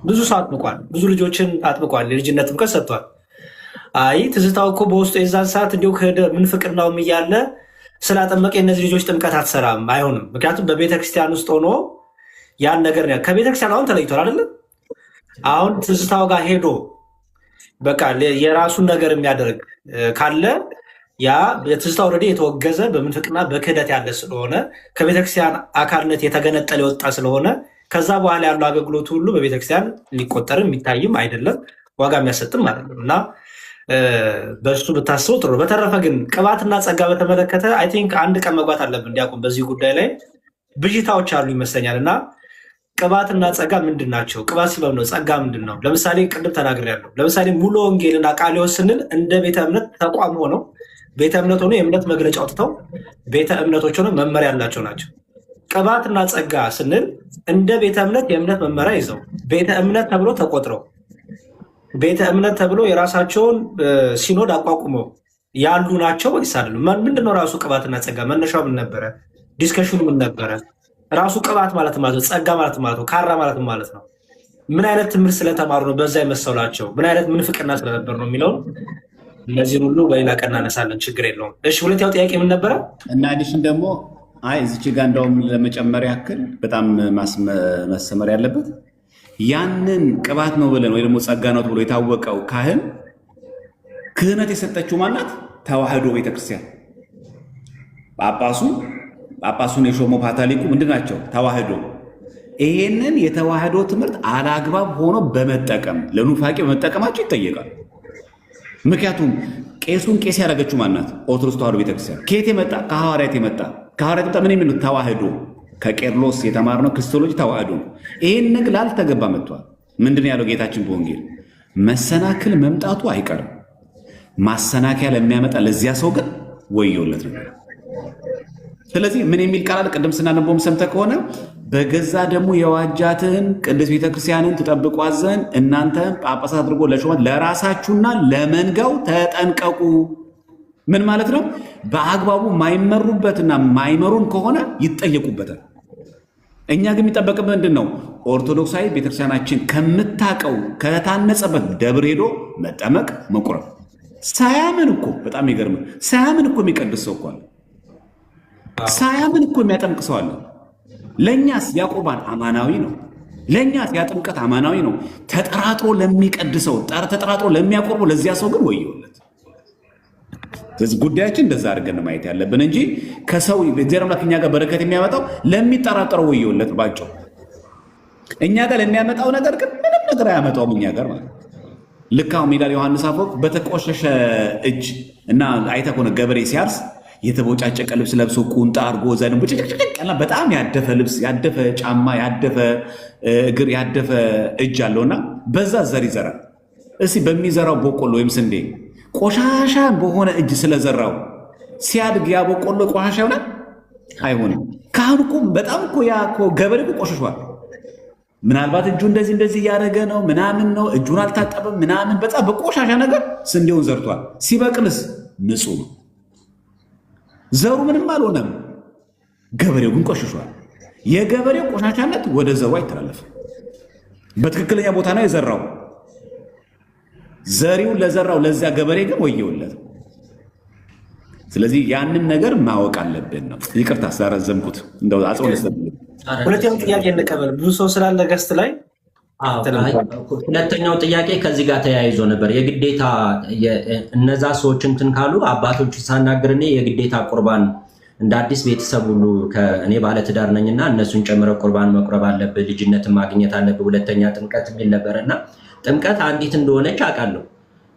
Speaker 2: ብዙ ሰው አጥምቋል። ብዙ ልጆችን አጥምቋል። የልጅነት ጥምቀት ሰጥቷል። አይ ትዝታው እኮ በውስጡ የዛን ሰዓት እንዲሁ ምንፍቅናውም እያለ ስላጠመቀ የእነዚህ ልጆች ጥምቀት አትሰራም፣ አይሆንም። ምክንያቱም በቤተክርስቲያን ውስጥ ሆኖ ያን ነገር ከቤተክርስቲያን አሁን ተለይቷል አይደለም። አሁን ትዝታው ጋር ሄዶ በቃ የራሱን ነገር የሚያደርግ ካለ ያ ትዝታው ኦልሬዲ የተወገዘ በምንፍቅና በክህደት ያለ ስለሆነ ከቤተክርስቲያን አካልነት የተገነጠለ የወጣ ስለሆነ ከዛ በኋላ ያለው አገልግሎቱ ሁሉ በቤተክርስቲያን ሊቆጠርም የሚታይም አይደለም፣ ዋጋ የሚያሰጥም አይደለም እና በእሱ ብታስበው ጥሩ። በተረፈ ግን ቅባትና ጸጋ በተመለከተ አይ ቲንክ አንድ ቀን መግባት አለብን ዲያቆን። በዚህ ጉዳይ ላይ ብዥታዎች አሉ ይመስለኛል እና ቅባትና ጸጋ ምንድን ናቸው? ቅባት ሲበብ ነው፣ ጸጋ ምንድን ነው? ለምሳሌ ቅድም ተናግሬያለሁ። ለምሳሌ ሙሉ ወንጌልና ቃልዮስ ስንል እንደ ቤተ እምነት ተቋም ሆነው ቤተ እምነት ሆኖ የእምነት መግለጫ አውጥተው ቤተ እምነቶች ሆነው መመሪያ ያላቸው ናቸው። ቅባትና ጸጋ ስንል እንደ ቤተ እምነት የእምነት መመሪያ ይዘው ቤተ እምነት ተብሎ ተቆጥረው ቤተ እምነት ተብሎ የራሳቸውን ሲኖድ አቋቁመው ያሉ ናቸው ወይስ አይደሉም? ምንድነው ራሱ ቅባትና ጸጋ? መነሻው ምን ነበረ? ዲስከሽኑ ምን ነበረ? ራሱ ቅባት ማለት ነው፣ ጸጋ ማለት ነው፣ ካራ ማለት ማለት ነው። ምን አይነት ትምህርት ስለተማሩ ነው በዛ የመሰላቸው? ምን አይነት ምንፍቅና ስለነበር ነው የሚለውን እነዚህን ሁሉ በሌላ ቀን እናነሳለን። ችግር የለውም። እሺ፣ ሁለተኛው ጥያቄ ምን ነበረ?
Speaker 3: እና አዲሽን ደግሞ እዚች ጋር እንደውም ለመጨመር ያክል በጣም ማሰመር ያለበት ያንን ቅባት ነው ብለን ወይ ደግሞ ጸጋ ነው ብሎ የታወቀው ካህን ክህነት የሰጠችው ማናት? ተዋህዶ ቤተክርስቲያን። ጳጳሱን የሾመው ፓትርያርኩ ምንድን ናቸው? ተዋህዶ። ይሄንን የተዋህዶ ትምህርት አላግባብ ሆኖ በመጠቀም ለኑፋቄ በመጠቀማቸው ይጠየቃል። ምክንያቱም ቄሱን ቄስ ያደረገችው ማናት? ኦርቶዶክስ ተዋህዶ ቤተክርስቲያን። ከየት የመጣ? ከሐዋርያት የመጣ። ከሐዋርያት የመጣ ምን የሚሉት? ተዋህዶ። ከቄርሎስ የተማርነው ክርስቶሎጂ ተዋህዶ ነው። ይህን ነገር ላልተገባ መጥቷል። ምንድን ያለው ጌታችን በወንጌል? መሰናክል መምጣቱ አይቀርም፣ ማሰናከያ ለሚያመጣ ለዚያ ሰው ግን ወዮለት ነው። ስለዚህ ምን የሚል ቃል ቅድም ስናነበውም ሰምተህ ከሆነ በገዛ ደግሞ የዋጃትን ቅድስት ቤተክርስቲያንን ትጠብቋት ዘንድ እናንተ ጳጳሳት አድርጎ ለሾመት ለራሳችሁና ለመንጋው ተጠንቀቁ። ምን ማለት ነው? በአግባቡ ማይመሩበትና ማይመሩን ከሆነ ይጠየቁበታል። እኛ ግን የሚጠበቅበት ምንድን ነው? ኦርቶዶክሳዊ ቤተክርስቲያናችን ከምታቀው ከታነጸበት ደብር ሄዶ መጠመቅ መቁረብ። ሳያምን እኮ በጣም ይገርም፣ ሳያምን እኮ የሚቀድስ ሰው እኮ አለ። ሳያምን እኮ የሚያጠምቅ ሰው አለ። ለእኛስ ያቁርባን አማናዊ ነው። ለእኛስ ያጥምቀት አማናዊ ነው። ተጠራጥሮ ለሚቀድሰው ተጠራጥሮ ለሚያቆርበው ለዚያ ሰው ግን ወየውለት። ስለዚህ ጉዳያችን እንደዛ አድርገን ማየት ያለብን እንጂ ከሰው እግዚአብሔር አምላክ እኛ ጋር በረከት የሚያመጣው ለሚጠራጠረው ወየውለት ባጭው። እኛ ጋር ለሚያመጣው ነገር ግን ምንም ነገር አያመጣውም እኛ ጋር ማለት ነው። ልክ አሁን ሜዳ ዮሐንስ አፈወርቅ በተቆሸሸ እጅ እና አይተህ ከሆነ ገበሬ ሲያርስ የተቦጫጨቀ ልብስ ለብሶ ቁንጣ አድርጎ ዘን ጭቅጭቅና በጣም ያደፈ ልብስ፣ ያደፈ ጫማ፣ ያደፈ እግር፣ ያደፈ እጅ አለውና በዛ ዘር ይዘራል። እስኪ በሚዘራው በቆሎ ወይም ስንዴ ቆሻሻ በሆነ እጅ ስለዘራው ሲያድግ ያ በቆሎ ቆሻሻ ይሆናል? አይሆንም። ካህኑ እኮ በጣም እኮ ያ ገበሬ እኮ ቆሽሿል። ምናልባት እጁ እንደዚህ እያደረገ ነው ምናምን ነው፣ እጁን አልታጠበም ምናምን፣ በጣም በቆሻሻ ነገር ስንዴውን ዘርቷል። ሲበቅልስ ንጹህ ነው። ዘሩ ምንም አልሆነም። ገበሬው ግን ቆሽሿል። የገበሬው ቆሻሻነት ወደ ዘሩ አይተላለፍም። በትክክለኛ ቦታ ነው የዘራው። ዘሪውን ለዘራው ለዚያ ገበሬ ግን ወየውለት። ስለዚህ ያንን ነገር ማወቅ አለብን ነው። ይቅርታ ስላረዘምኩት እንደው አጽወን
Speaker 2: ሁለተኛው ጥያቄ እንቀበል። ብዙ ሰው ስላለ ገስት ላይ
Speaker 7: ሁለተኛው ጥያቄ ከዚህ ጋር ተያይዞ ነበር። የግዴታ እነዛ ሰዎች እንትን ካሉ አባቶቹ ሳናግር እኔ የግዴታ ቁርባን እንደ አዲስ ቤተሰብ ሁሉ እኔ ባለትዳር ነኝና እነሱን ጨምረ ቁርባን መቁረብ አለብህ፣ ልጅነትን ማግኘት አለብህ፣ ሁለተኛ ጥምቀት የሚል ነበርና ጥምቀት አንዲት እንደሆነች አውቃለሁ።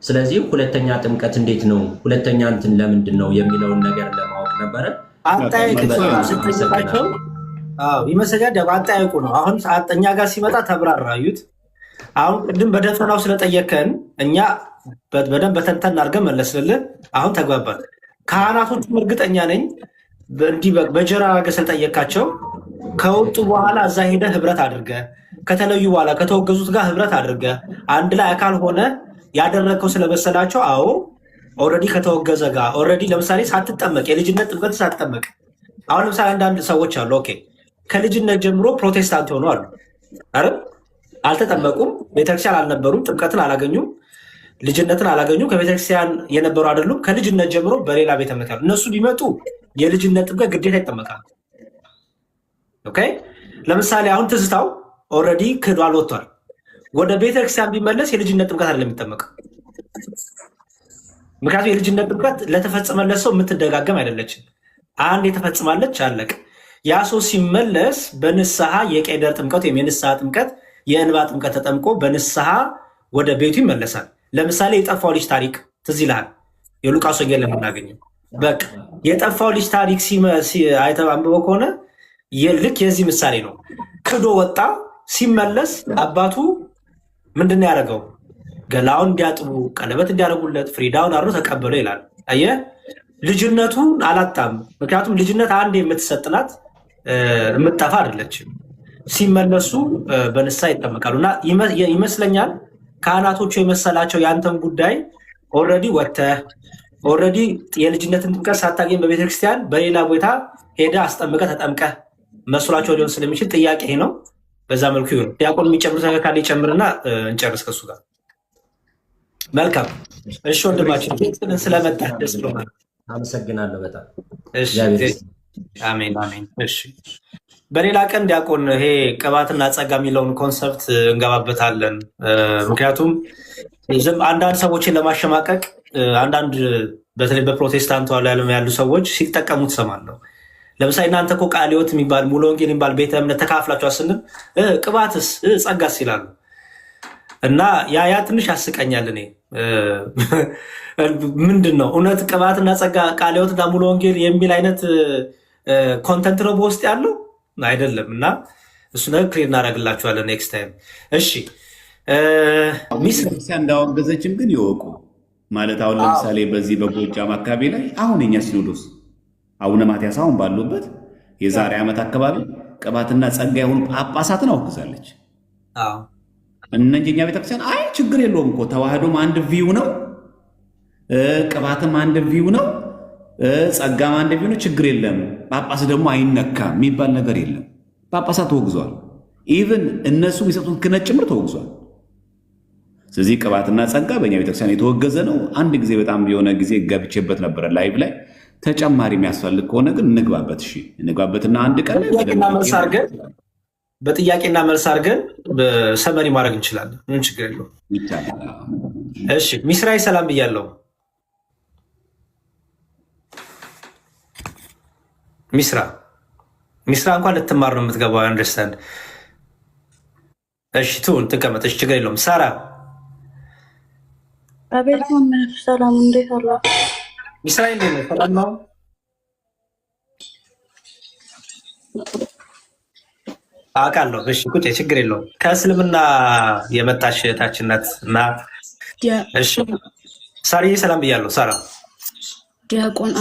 Speaker 7: ስለዚህ ሁለተኛ ጥምቀት እንዴት ነው? ሁለተኛ እንትን ለምንድን ነው የሚለውን ነገር ለማወቅ ነበረ።
Speaker 2: ይመስለኛል አጠያየቁ ነው። አሁን እኛ ጋር ሲመጣ ተብራራዩት። አሁን ቅድም በደፈናው ስለጠየከን እኛ በደንብ በተንተን አድርገን መለስልልን። አሁን ተግባባን። ካህናቶቹ እርግጠኛ ነኝ እንዲህ በጀራ አድርገህ ስለጠየካቸው ከወጡ በኋላ እዛ ሄደህ ህብረት አድርገህ ከተለዩ በኋላ ከተወገዙት ጋር ህብረት አድርገህ አንድ ላይ አካል ሆነ ያደረግከው ስለመሰላቸው አዎ ኦልሬዲ ከተወገዘ ጋር ኦልሬዲ ለምሳሌ ሳትጠመቅ የልጅነት ጥምቀት ሳትጠመቅ አሁን ለምሳሌ አንዳንድ ሰዎች አሉ ኦኬ ከልጅነት ጀምሮ ፕሮቴስታንት ሆኑ አሉ አይደል? አልተጠመቁም፣ ቤተክርስቲያን አልነበሩም፣ ጥምቀትን አላገኙም፣ ልጅነትን አላገኙም፣ ከቤተክርስቲያን የነበሩ አይደሉም። ከልጅነት ጀምሮ በሌላ ቤተ እምነት ያሉ እነሱ ቢመጡ የልጅነት ጥምቀት ግዴታ ይጠመቃል። ኦኬ ለምሳሌ አሁን ትዝታው ኦልሬዲ ክዷል ወጥቷል። ወደ ቤተክርስቲያን ቢመለስ የልጅነት ጥምቀት አይደለም የሚጠመቀው። ምክንያቱም የልጅነት ጥምቀት ለተፈጸመለት ሰው የምትደጋገም አይደለችም። አንድ የተፈጽማለች አለቅ። ያ ሰው ሲመለስ በንስሐ የቄደር ጥምቀት ወይም የንስሐ ጥምቀት የእንባ ጥምቀት ተጠምቆ በንስሐ ወደ ቤቱ ይመለሳል። ለምሳሌ የጠፋው ልጅ ታሪክ ትዝ ይልሃል? የሉቃስ ወንጌል ለምናገኘው በቃ የጠፋው ልጅ ታሪክ አይተህ አንብበው ከሆነ ልክ የዚህ ምሳሌ ነው። ክዶ ወጣ፣ ሲመለስ አባቱ ምንድን ነው ያደረገው? ገላውን እንዲያጥቡ ቀለበት እንዲያደርጉለት ፍሪዳውን አድሮ ተቀበለው ይላል። አየህ ልጅነቱን አላጣም። ምክንያቱም ልጅነት አንድ የምትሰጥናት የምትጠፋ አይደለችም። ሲመለሱ በንስሐ ይጠመቃሉ። እና ይመስለኛል ካህናቶቹ የመሰላቸው የአንተን ጉዳይ ኦልሬዲ ወጥተህ ኦልሬዲ የልጅነትን ጥምቀት ሳታገኝ በቤተክርስቲያን በሌላ ቦታ ሄደህ አስጠምቀህ ተጠምቀህ መስሏቸው ሊሆን ስለሚችል ጥያቄ ይሄ ነው። በዛ መልኩ ይሁን። ዲያቆን የሚጨምሩት ነገር ካለ ይጨምርና እንጨርስ ከሱ ጋር። መልካም እሺ፣ ወንድማችን ስለመጣ ደስ ብሎናል።
Speaker 7: አመሰግናለሁ በጣም።
Speaker 2: አሜን አሜን። እሺ በሌላ ቀን ዲያቆን ይሄ ቅባትና ጸጋ የሚለውን ኮንሰፕት እንገባበታለን። ምክንያቱም አንዳንድ ሰዎችን ለማሸማቀቅ አንዳንድ በተለይ በፕሮቴስታንቱ ዓለም ያሉ ሰዎች ሲጠቀሙ ትሰማለሁ። ለምሳሌ እናንተ እኮ ቃለ ሕይወት የሚባል ሙሉ ወንጌል የሚባል ቤተ እምነት ተካፍላችሁ ስንል ቅባትስ ጸጋስ ይላሉ እና ያ ትንሽ ያስቀኛል። እኔ ምንድን ነው እውነት ቅባትና ጸጋ ቃለ ሕይወትና ሙሉ ወንጌል የሚል አይነት ኮንተንት ነው በውስጥ ያለው አይደለም። እና እሱ ነገር ክሊር እናደርግላችኋለን ኔክስት ታይም። እሺ
Speaker 3: ቤተክርስቲያን እንዳወገዘችም ግን ይወቁ ማለት አሁን ለምሳሌ በዚህ በጎጃም አካባቢ ላይ አሁን የኛ ሲኖዶስ አቡነ ማትያስ አሁን ባሉበት የዛሬ ዓመት አካባቢ ቅባትና ጸጋ የሆኑ ጳጳሳትን አውግዛለች። እነኛ ቤተክርስቲያን አይ ችግር የለውም እኮ ተዋህዶም አንድ ቪው ነው፣ ቅባትም አንድ ቪው ነው፣ ጸጋም አንድ ቪው ነው፣ ችግር የለም ጳጳስ ደግሞ አይነካም የሚባል ነገር የለም። ጳጳሳት ተወግዘዋል። ኢቭን እነሱ የሚሰጡት ክህነት ጭምር ተወግዟል። ስለዚህ ቅባትና ጸጋ በእኛ ቤተክርስቲያን የተወገዘ ነው። አንድ ጊዜ በጣም የሆነ ጊዜ ገብቼበት ነበረ ላይቭ ላይ። ተጨማሪ የሚያስፈልግ ከሆነ ግን እንግባበት። እሺ እንግባበትና አንድ ቀን
Speaker 2: በጥያቄና መልስ አድርገን ሰመሪ ማድረግ እንችላለን። ምን ችግር የለውም። እሺ ሚስራይ ሰላም ብያለሁ። ሚስራ እንኳን ልትማር ነው የምትገባው። አንደርስታንድ። እሺ ትሁን ትቀመጥ። እሺ ችግር የለውም። ሳራ
Speaker 8: አቤት መምህር ሰላም፣ እንዴት አለ?
Speaker 2: ሚስራይ እንዴት ነው? ሰላም ነው? አውቃለሁ። እሺ ቁጭ፣ ችግር የለውም። ከእስልምና የመጣች እህታችን ናት እና እሺ ሳርዬ ሰላም ብያለሁ። ሳራ
Speaker 6: ዲያቆን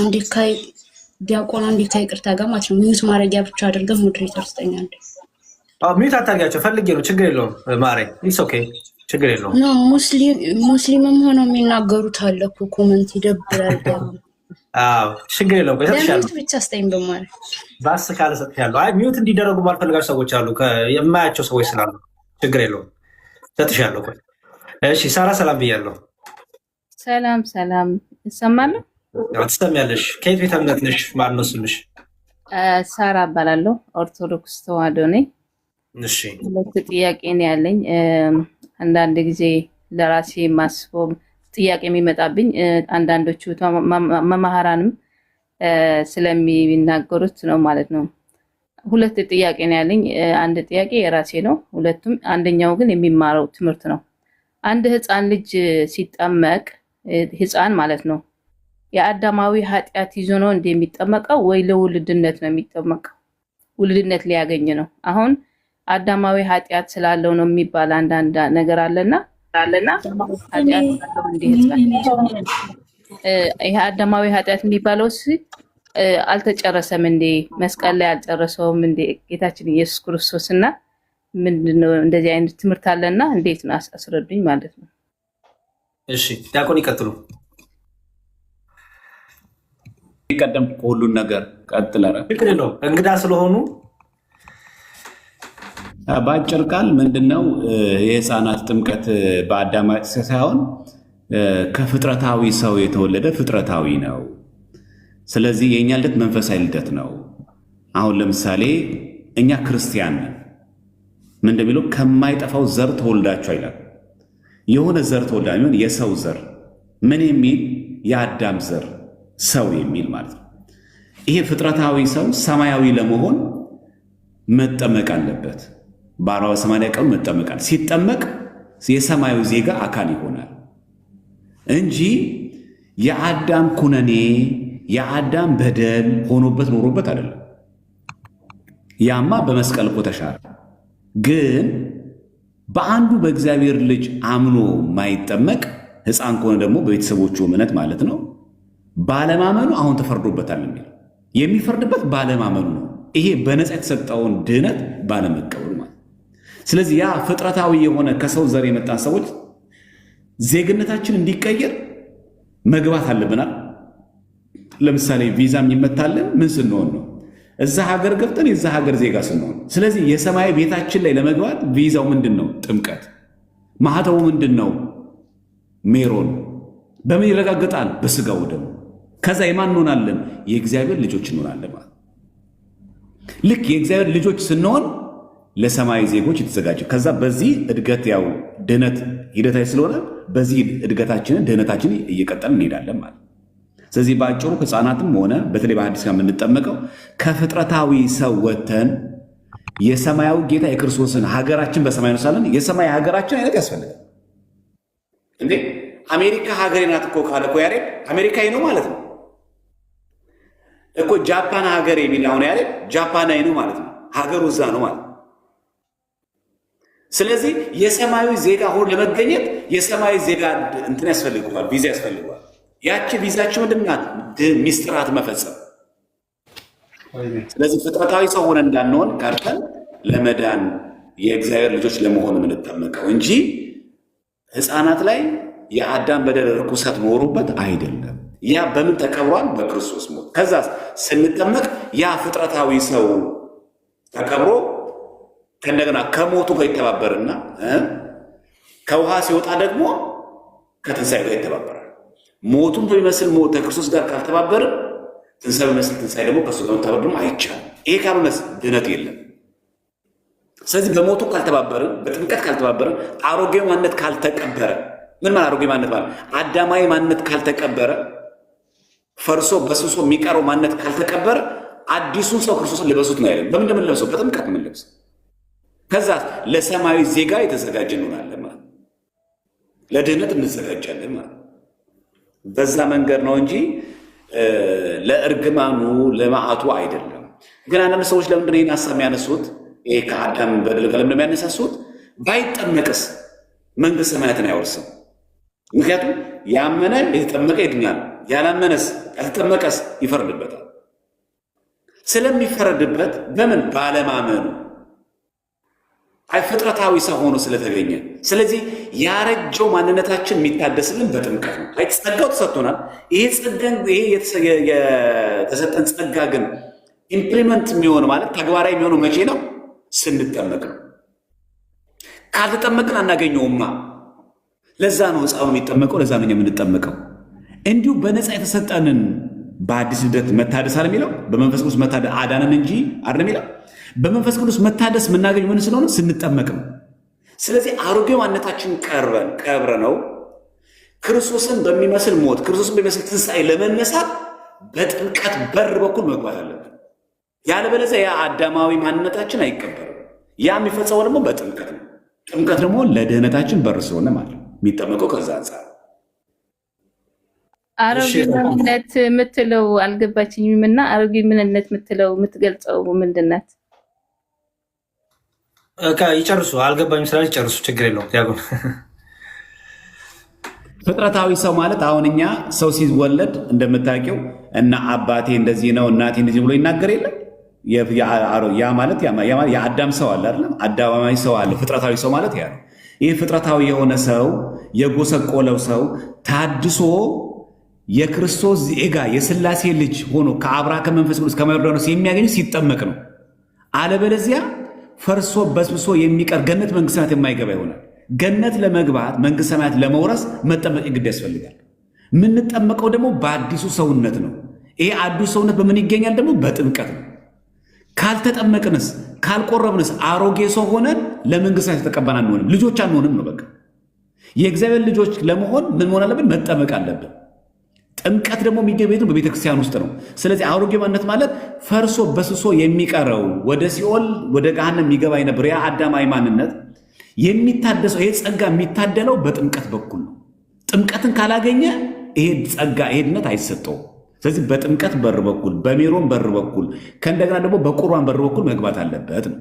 Speaker 6: አንዲካይ ቅርታ ጋር ማለት ነው። ሚዩት ማድረጊያ ብቻ አድርገን ሞዴሬተር ስጠኛል።
Speaker 2: ሚዩት አታርጊያቸው፣ ፈልጌ ነው። ችግር የለውም ማሬ፣ ኢትስ ኦኬ፣ ችግር የለውም።
Speaker 6: ኖ ሙስሊምም ሆነው የሚናገሩት አለ እኮ ኮመንት ይደብራል።
Speaker 2: ችግር የለውም።
Speaker 6: ሚዩት ብቻ ስጠኝ በማለት
Speaker 2: ባስ ካለ ሰጥሻለሁ። አይ ሚዩት እንዲደረጉ ማልፈልጋቸው ሰዎች አሉ፣ የማያቸው ሰዎች ስላሉ ችግር የለውም፣ ሰጥሻለሁ። እሺ ሳራ ሰላም ብያለሁ።
Speaker 9: ሰላም ይሰማል?
Speaker 2: ትሰሚያለሽ? ከየት ቤተ እምነት ነሽ? ማን ነው ስምሽ?
Speaker 9: ሳራ እባላለሁ። ኦርቶዶክስ ተዋህዶ ነኝ።
Speaker 2: እሺ
Speaker 9: ሁለት ጥያቄ ነው ያለኝ። አንዳንድ ጊዜ ለራሴ ማስበው ጥያቄ የሚመጣብኝ አንዳንዶቹ መማሃራንም ስለሚናገሩት ነው ማለት ነው። ሁለት ጥያቄ ነው ያለኝ። አንድ ጥያቄ የራሴ ነው፣ ሁለቱም አንደኛው ግን የሚማረው ትምህርት ነው። አንድ ህፃን ልጅ ሲጠመቅ ህፃን ማለት ነው የአዳማዊ ኃጢአት ይዞ ነው እንደሚጠመቀው ወይ ለውልድነት ነው የሚጠመቀው? ውልድነት ሊያገኝ ነው። አሁን አዳማዊ ኃጢአት ስላለው ነው የሚባል አንዳንድ ነገር አለና ኃጢአት ስላለው እንደ ህፃን ይሄ አዳማዊ ኃጢአት የሚባለው አልተጨረሰም እንዴ? መስቀል ላይ አልጨረሰውም እንዴ ጌታችን ኢየሱስ ክርስቶስ? እና ምንድነው እንደዚህ አይነት ትምህርት አለና እንዴት ነው አስረዱኝ ማለት ነው።
Speaker 2: እሺ ዲያቆን ይቀጥሉ።
Speaker 3: ቀደም ሁሉን ነገር ቀጥለረ
Speaker 2: ችግር የለውም እንግዳ ስለሆኑ
Speaker 3: በአጭር ቃል ምንድነው የህፃናት ጥምቀት በአዳም ሳይሆን ከፍጥረታዊ ሰው የተወለደ ፍጥረታዊ ነው። ስለዚህ የእኛ ልደት መንፈሳዊ ልደት ነው። አሁን ለምሳሌ እኛ ክርስቲያን ነን። ምን እንደሚለው ከማይጠፋው ዘር ተወልዳችሁ ይላል። የሆነ ዘር ተወልዳ የሚሆን የሰው ዘር ምን የሚል የአዳም ዘር ሰው የሚል ማለት ነው። ይሄ ፍጥረታዊ ሰው ሰማያዊ ለመሆን መጠመቅ አለበት። በ40-80 ቀኑ መጠመቃል። ሲጠመቅ የሰማያዊ ዜጋ አካል ይሆናል እንጂ የአዳም ኩነኔ የአዳም በደል ሆኖበት ኖሮበት አይደለም። ያማ በመስቀል እኮ ተሻረ። ግን በአንዱ በእግዚአብሔር ልጅ አምኖ ማይጠመቅ ሕፃን ከሆነ ደግሞ በቤተሰቦቹ እምነት ማለት ነው ባለማመኑ አሁን ተፈርዶበታል የሚል የሚፈርድበት ባለማመኑ ነው። ይሄ በነፃ የተሰጠውን ድህነት ባለመቀበሉ ማለት። ስለዚህ ያ ፍጥረታዊ የሆነ ከሰው ዘር የመጣን ሰዎች ዜግነታችን እንዲቀየር መግባት አለብናል። ለምሳሌ ቪዛ የሚመታልን ምን ስንሆን ነው? እዛ ሀገር ገብተን የዛ ሀገር ዜጋ ስንሆን። ስለዚህ የሰማይ ቤታችን ላይ ለመግባት ቪዛው ምንድን ነው? ጥምቀት። ማህተቡ ምንድን ነው? ሜሮን። በምን ይረጋግጣል? በስጋው ደግሞ። ከዛ የማን እንሆናለን? የእግዚአብሔር ልጆች እንሆናለን ማለት። ልክ የእግዚአብሔር ልጆች ስንሆን ለሰማይ ዜጎች የተዘጋጀ ከዛ በዚህ እድገት ያው ድህነት ሂደታዊ ስለሆነ በዚህ እድገታችንን ድህነታችንን እየቀጠልን እንሄዳለን ማለት። ስለዚህ በአጭሩ ህፃናትም ሆነ በተለይ በአዲስ ጋር የምንጠመቀው ከፍጥረታዊ ሰው ወጥተን የሰማያዊ ጌታ የክርስቶስን ሀገራችን በሰማይ ነው ሳለን የሰማይ ሀገራችን አይነት ያስፈልጋል እንዴ። አሜሪካ ሀገሬ ናት እኮ ካለ እኮ ያሬድ አሜሪካዊ ነው ማለት ነው እኮ። ጃፓን ሀገሬ የሚል አሁን ያሬድ ጃፓናዊ ነው ማለት ነው። ሀገሩ እዛ ነው ማለት ነው። ስለዚህ የሰማያዊ ዜጋ ሆኖ ለመገኘት የሰማያዊ ዜጋ እንትን ያስፈልገዋል፣ ቪዛ ያስፈልገዋል። ያቺ ቪዛችን ምንድን ናት? ሚስጥራት መፈጸም። ስለዚህ ፍጥረታዊ ሰው ሆነ እንዳንሆን ቀርተን ለመዳን የእግዚአብሔር ልጆች ለመሆን የምንጠመቀው እንጂ ሕፃናት ላይ የአዳም በደል ርኩሰት ኖሩበት አይደለም። ያ በምን ተቀብሯል? በክርስቶስ ሞት። ከዛ ስንጠመቅ ያ ፍጥረታዊ ሰው ተቀብሮ ከእንደገና ከሞቱ ጋር ይተባበርና ከውሃ ሲወጣ ደግሞ ከትንሣኤ ጋር ይተባበራል። ሞቱን በሚመስል ሞት ከክርስቶስ ጋር ካልተባበርን ትንሣኤ በሚመስል ትንሣኤ ደግሞ ከእሱ ጋር መተባበር ደግሞ አይቻልም። ይሄ ካልሆነስ ድነት የለም። ስለዚህ በሞቱ ካልተባበርን፣ በጥምቀት ካልተባበርን፣ አሮጌ ማንነት ካልተቀበረ ምን ማለት አሮጌ ማንነት ማለት አዳማዊ ማንነት ካልተቀበረ ፈርሶ በስብሶ የሚቀረው ማንነት ካልተቀበረ አዲሱን ሰው ክርስቶስን ልበሱት ነው ያለን። በምን እንደምንለብሰው? በጥምቀት የምንለብሰው። ከዛ ለሰማያዊ ዜጋ የተዘጋጀ እንሆናለን ማለት ለድህነት እንዘጋጃለን ማለት በዛ መንገድ ነው እንጂ ለእርግማኑ ለመዓቱ አይደለም። ግን አንዳንድ ሰዎች ለምንድን ነው ይህን ሀሳብ የሚያነሱት? ይሄ ከአዳም በደል ጋር ለምንድን ነው የሚያነሳሱት? ባይጠመቅስ መንግስት ሰማያትን አይወርስም። ምክንያቱም ያመነ የተጠመቀ ይድናል፣ ያላመነስ ያልተጠመቀስ ይፈርድበታል። ስለሚፈረድበት በምን ባለማመኑ ፍጥረታዊ ሰው ሆኖ ስለተገኘ። ስለዚህ ያረጀው ማንነታችን የሚታደስልን በጥምቀት ነው። ጸጋው ተሰጥቶናል። ይሄ የተሰጠን ጸጋ ግን ኢምፕሊመንት የሚሆን ማለት ተግባራዊ የሚሆነው መቼ ነው? ስንጠመቅ ነው። ካልተጠመቅን አናገኘውማ። ለዛ ነው ሕፃኑ የሚጠመቀው፣ ለዛ ነው የምንጠመቀው። እንዲሁ በነፃ የተሰጠንን በአዲስ ልደት መታደስ አለ የሚለው በመንፈስ ቅዱስ መታደስ አዳነን እንጂ አይደል የሚለው። በመንፈስ ቅዱስ መታደስ የምናገኝ ምን ስለሆነ ስንጠመቅ ነው። ስለዚህ አሮጌ ማንነታችን ቀብረ ነው ክርስቶስን በሚመስል ሞት፣ ክርስቶስን በሚመስል ትንሣኤ ለመነሳት በጥምቀት በር በኩል መግባት አለብን። ያለበለዚያ ያ አዳማዊ ማንነታችን አይቀበርም። ያ የሚፈጸመው ደግሞ በጥምቀት ነው። ጥምቀት ደግሞ ለድህነታችን በር ስለሆነ ማለት የሚጠመቀው ከዛ አንጻር።
Speaker 9: አሮጌ ምንነት የምትለው አልገባችኝም እና አሮጌ ምንነት የምትለው የምትገልጸው ምንድን ናት?
Speaker 2: ይጨርሱ። አልገባኝም ስላል ይጨርሱ፣ ችግር የለውም። ያጉን
Speaker 3: ፍጥረታዊ ሰው ማለት አሁን እኛ ሰው ሲወለድ እንደምታውቂው እና አባቴ እንደዚህ ነው እናቴ እንደዚህ ብሎ ይናገር የለም። ያ ማለት የአዳም ሰው አለ አይደለም? አዳማዊ ሰው አለ። ፍጥረታዊ ሰው ማለት ያ ነው። ይህ ፍጥረታዊ የሆነ ሰው የጎሰቆለው ሰው ታድሶ የክርስቶስ ዜጋ የሥላሴ ልጅ ሆኖ ከአብርሃ ከመንፈስ ቅዱስ ከዮርዳኖስ የሚያገኙ ሲጠመቅ ነው። አለበለዚያ ፈርሶ በስብሶ የሚቀር ገነት መንግሥተ ሰማያት የማይገባ ይሆናል። ገነት ለመግባት መንግሥተ ሰማያት ለመውረስ መጠመቅ ግድ ያስፈልጋል። የምንጠመቀው ደግሞ በአዲሱ ሰውነት ነው። ይሄ አዲሱ ሰውነት በምን ይገኛል? ደግሞ በጥምቀት ነው። ካልተጠመቅንስ ካልቆረብንስ አሮጌ ሰው ሆነን ለመንግሥተ ሰማያት የተቀባን አንሆንም፣ ልጆች አንሆንም ነው በቃ። የእግዚአብሔር ልጆች ለመሆን ምን መሆን አለብን? መጠመቅ አለብን። ጥምቀት ደግሞ የሚገኘው በቤተ ክርስቲያን ውስጥ ነው። ስለዚህ አሮጌ ማንነት ማለት ፈርሶ በስሶ የሚቀረው ወደ ሲኦል ወደ ገሃነም የሚገባ የነበረው ያ አዳማዊ ማንነት የሚታደሰው ይሄ ጸጋ የሚታደለው በጥምቀት በኩል ነው። ጥምቀትን ካላገኘ ይሄ ጸጋ ይሄ ድነት አይሰጠውም። ስለዚህ በጥምቀት በር በኩል በሜሮን በር በኩል ከእንደገና ደግሞ በቁርባን በር በኩል መግባት አለበት ነው።